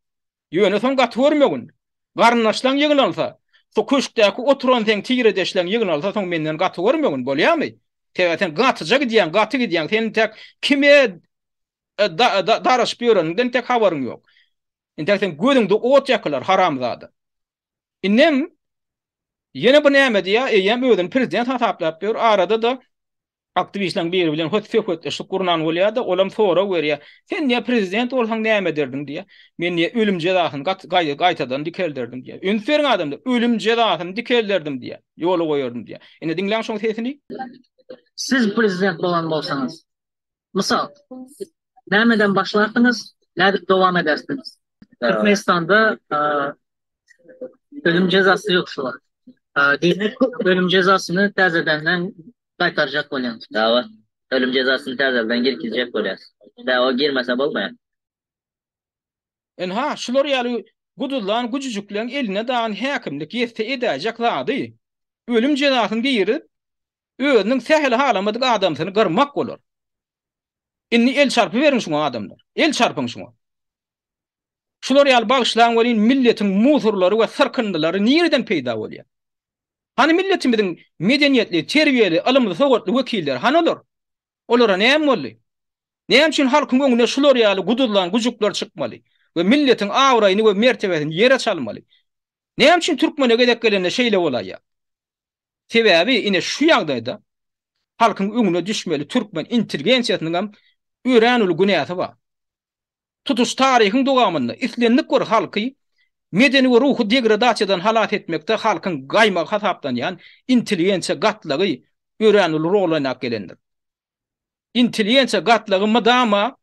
Ýöne soň gaty görmegin. Garnaşlaň ýygylansa, so köşkdäki oturan sen tigre deşleň ýygylansa, soň menden gaty görmegin, bolýarmy? Sen gatyjak diýen, sen tek kime daraş biýerenden tek habaryň ýok. Indi sen gözüňde ot ýaklar haramzada. Innem ýene bu näme diýär? Ýem özüň prezident hasaplap ber, arada da aktivistlaryň biri bilen höt şu kurnan bolýar da olam sora berýär. Sen niýe prezident bolsaň näme derdiň diýär. Men niýe ölüm jezasyny gaýtadan dikeldirdim diýär. Ünseriň adamda ölüm jezasyny dikeldirdim diýär. Ýoly goýardym diýär. Indi diňläň şoň sesini. Siz prezident bolan bolsanız, misal, nämeden başlardınız, näde dowam edersiniz? Türkmenistanda ölüm cezası yok şu an. Ölüm cezasını täzedenden gaýtarjak bolýan. Dawa ölüm cezasını täzeden girkizjek bolýar. Da o girmese bolmaýar. Ha, şular ýaly gudulan, gujujuklan eline dağın häkimlik ýetse edäjek zady. Ölüm jezasyny giýirip, özüniň sähel halamadyk adamsyny gyrmak bolar. Inni el çarpy beriň şoňa adamlar. El çarpyň şoňa. Şular ýaly bagyşlaň welin milletiň muzurlary we sırkındylary nereden peýda bolýar? Hani milletimiziň medeniýetli, terbiyeli, alymly, sowgatly wekilleri han olar? Olara näme boldy? Näme üçin halkyň öňüne şular ýaly gudulan, gujuklar çykmaly we milletiň awraýyny we mertebesini ýere çalmaly? Näme üçin türkmene gedek gelende şeýle bolýar? Sebäbi ine şu ýagdaýda halkyň öňüne düşmeli türkmen intelligensiýasynyň öýränuli günäsi bar. Tutuş taryhyň dogamynda islendik gör halky medeni we ruhu degradasiyadan halat etmekde halkın gaýma hasapdan ýan intelligensiýa gatlygy öýrenil rolyna gelendir. Intelligensiýa gatlygy madama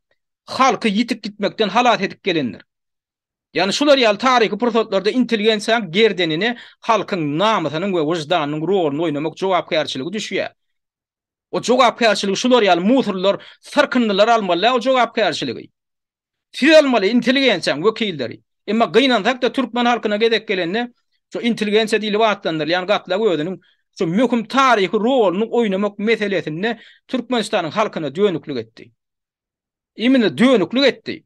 halky yitip gitmekden halat edip gelendir. Yani şular ýaly taryhy proseslarda intelligensiýa gerdenini halkyň namasynyň we wyjdanynyň roluny oynamak jogapkärçiligi düşýär. O jogapkärçiligi şular ýaly musurlar, sırkyndylar almaly o jogapkärçiligi. Siz almaly intelligensiýaň wekilleri. Emma gynansak da Türkmen halkyna gedek gelende şu intelligensiýa diýili wagtlandyr. Ýani gatlagy özüniň şu möhüm taryhy roluny oynamak meselesinde Türkmenistanyň halkyna dönüklik etdi. Imini dönüklik etdi.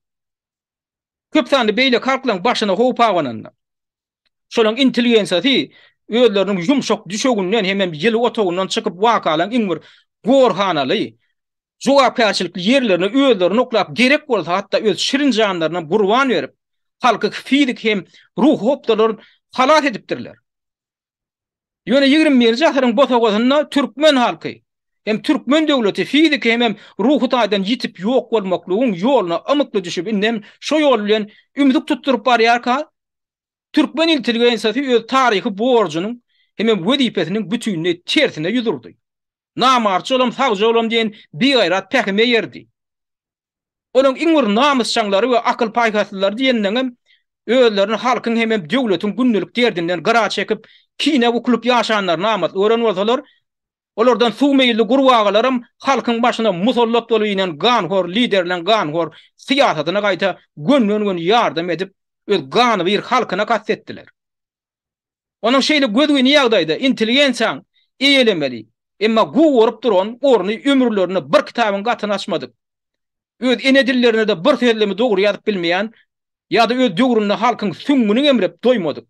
Köp sandy beýle halklaryň başyna howp agananda. Şolaň intelligensiýasy özleriniň ýumşak düşegünden hemem ýyly otogundan çykyp wakalaryň iň bir gorhanaly jogapkärçilikli ýerlerine özlerini oklap gerek bolsa hatda öz şirin janlaryna gurban berip halky fizik hem ruh hopdalar halat edipdirler. Ýöne 20-nji asyryň botagosyna Türkmen halky hem Türkmen döwleti fizik hem ruhu taýdan ýitip ýok bolmaklygyň ýoluna amykly düşüp innem şo ýol bilen ümidi tutturup barýarka Türkmen intelligensiýasy öz taryhy borjunyň hem wezipesiniň bütünni tersine ýudurdy. Namarçy olam, sagjy olam diýen beýgaýrat pähime ýerdi. Onuň iň bir namysçaňlary we akyl paýgasylar diýendiňem özlerini halkyň hem döwletiň günnelik derdinden gara çekip kine ukulup ýaşanlar namat öğren bolsalar olardan suwmeýilli gurwagalarym halkyň başyna musallat bolýan ganhor liderler ganhor siýasatyna gaýta gönlün ýardam edip öz gany bir halkyna kassetdiler. Onuň şeýle gözgüni ýagdaýda intelligensiýaň eýelemeli. Emma gowaryp duran orny ömürlerini bir kitabyň gatyna açmadyk. Öz enedillerine de bir sözlemi dogry ýazyp bilmeýän ýa-da öz döwründe halkyň süňmüni emrep doýmadyk.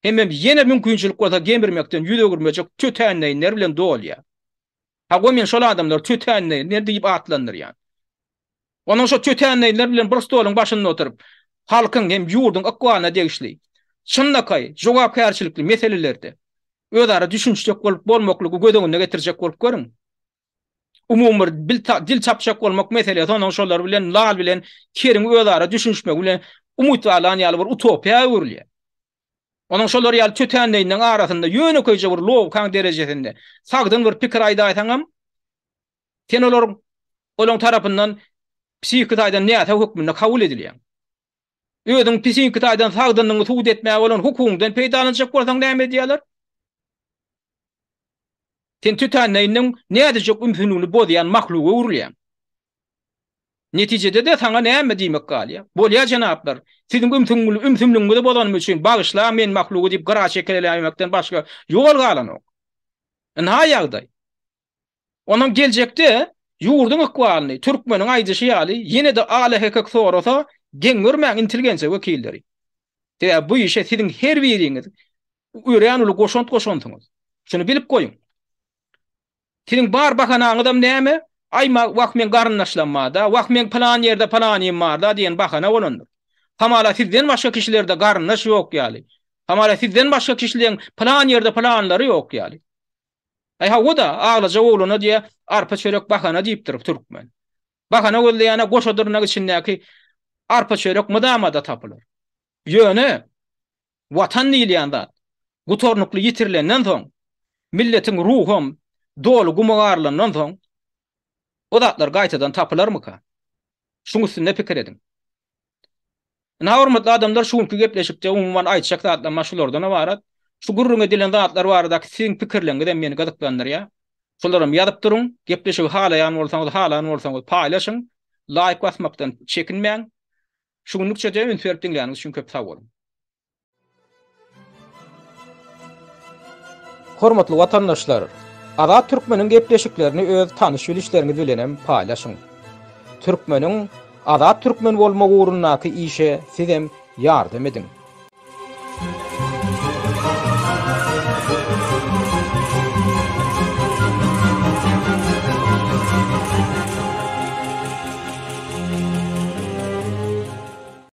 Hemem ýene mümkinçilik bolsa gemirmekden ýüdegirmejek tötänleýler bilen dolýar. Ha gomen şol adamlar tötänleýler diýip atlandyr. Onuň şo tötänleýler bilen bir stoluň başynda oturup halkyň hem ýurdun akwalyna degişli. Çynnakay jogapkärçilikli meselelerde özara düşünçek bolup bolmaklygy gödegine getirjek bolup görüň. Umumyr dil çapşak bolmak meselesi onuň şolar bilen lal bilen keriň özara düşünmek bilen umut alan ýaly bir utopiýa öwrülýär. Onuň şolar ýaly tötänleýinden arasynda ýöne köýje bir lowkan derejesinde sagdyň bir pikir aýdaýsaňam sen olaň tarapyndan psihik taýdan näçe hukmyna kabul edilýär. Özüň psihik taýdan sagdynyň suwd etmäge bolan hukumdan peýdalanjak bolsaň näme diýerler? Sen tötänleýinden näde jok ümsünligini bozýan mahluga urulýar. Netijede de saňa näme diýmek galýar? Bolýar janaplar. Siziň ümsünliginizi bozanmyň üçin bagyşla men mahluga diýip gara çekelenmekden başga ýol galanok. Näme ýagdaý? Onuň geljekde ýurdun akwalyny, türkmeniň aýdyşy ýaly ýene de ala hekek sorasa geňürmäň intelligensiýa wekilleri. Dä bu işe siziň her biriňiz öýränuli goşant-goşantyňyz. Şunu bilip goýun. Siziň bar bakanaň adam näme? Aýma wagt men garynlaşlanmada, wagt men plan ýerde planym barda diýen bakana bolandyr. Hamala sizden başga kişilerde garynlaş ýok ýaly. Hamala sizden başga kişilerin plan ýerde planlary ýok ýaly. Ha o da aglaja ogluny diýe arpa çörek bakana diýipdir türkmen. Bakana gözleýäne goşadyrnak içindäki arpa çörek mydamada tapylar. Ýöne watan diýilýända gutornukly ýitirilenden soň milletiň ruhum dolu gumagarlandan soň o zatlar gaýtadan tapylarmy ka? Şuň üstünde pikir edin. Hormatly adamlar şuňky gepleşipde umumyň aýtjak zatlar maşulardan barat. Şu gurrun edilen zatlar barada siň pikirleňizden meni gazyklandyrýar. Şolarym ýazyp duruň, gepleşik halaýan bolsaňyz paýlaşyň, like basmakdan çekinmeň. Şuňlukça da ün berip dinleýäňiz üçin köp sag bolun. Hormatly watandaşlar, Azat Türkmeniň gepleşiklerini öz tanış bilişleriniz bilenem paýlaşyň. Türkmeniň Azat Türkmen bolmak ugrundaky işe sizem ýardam edin.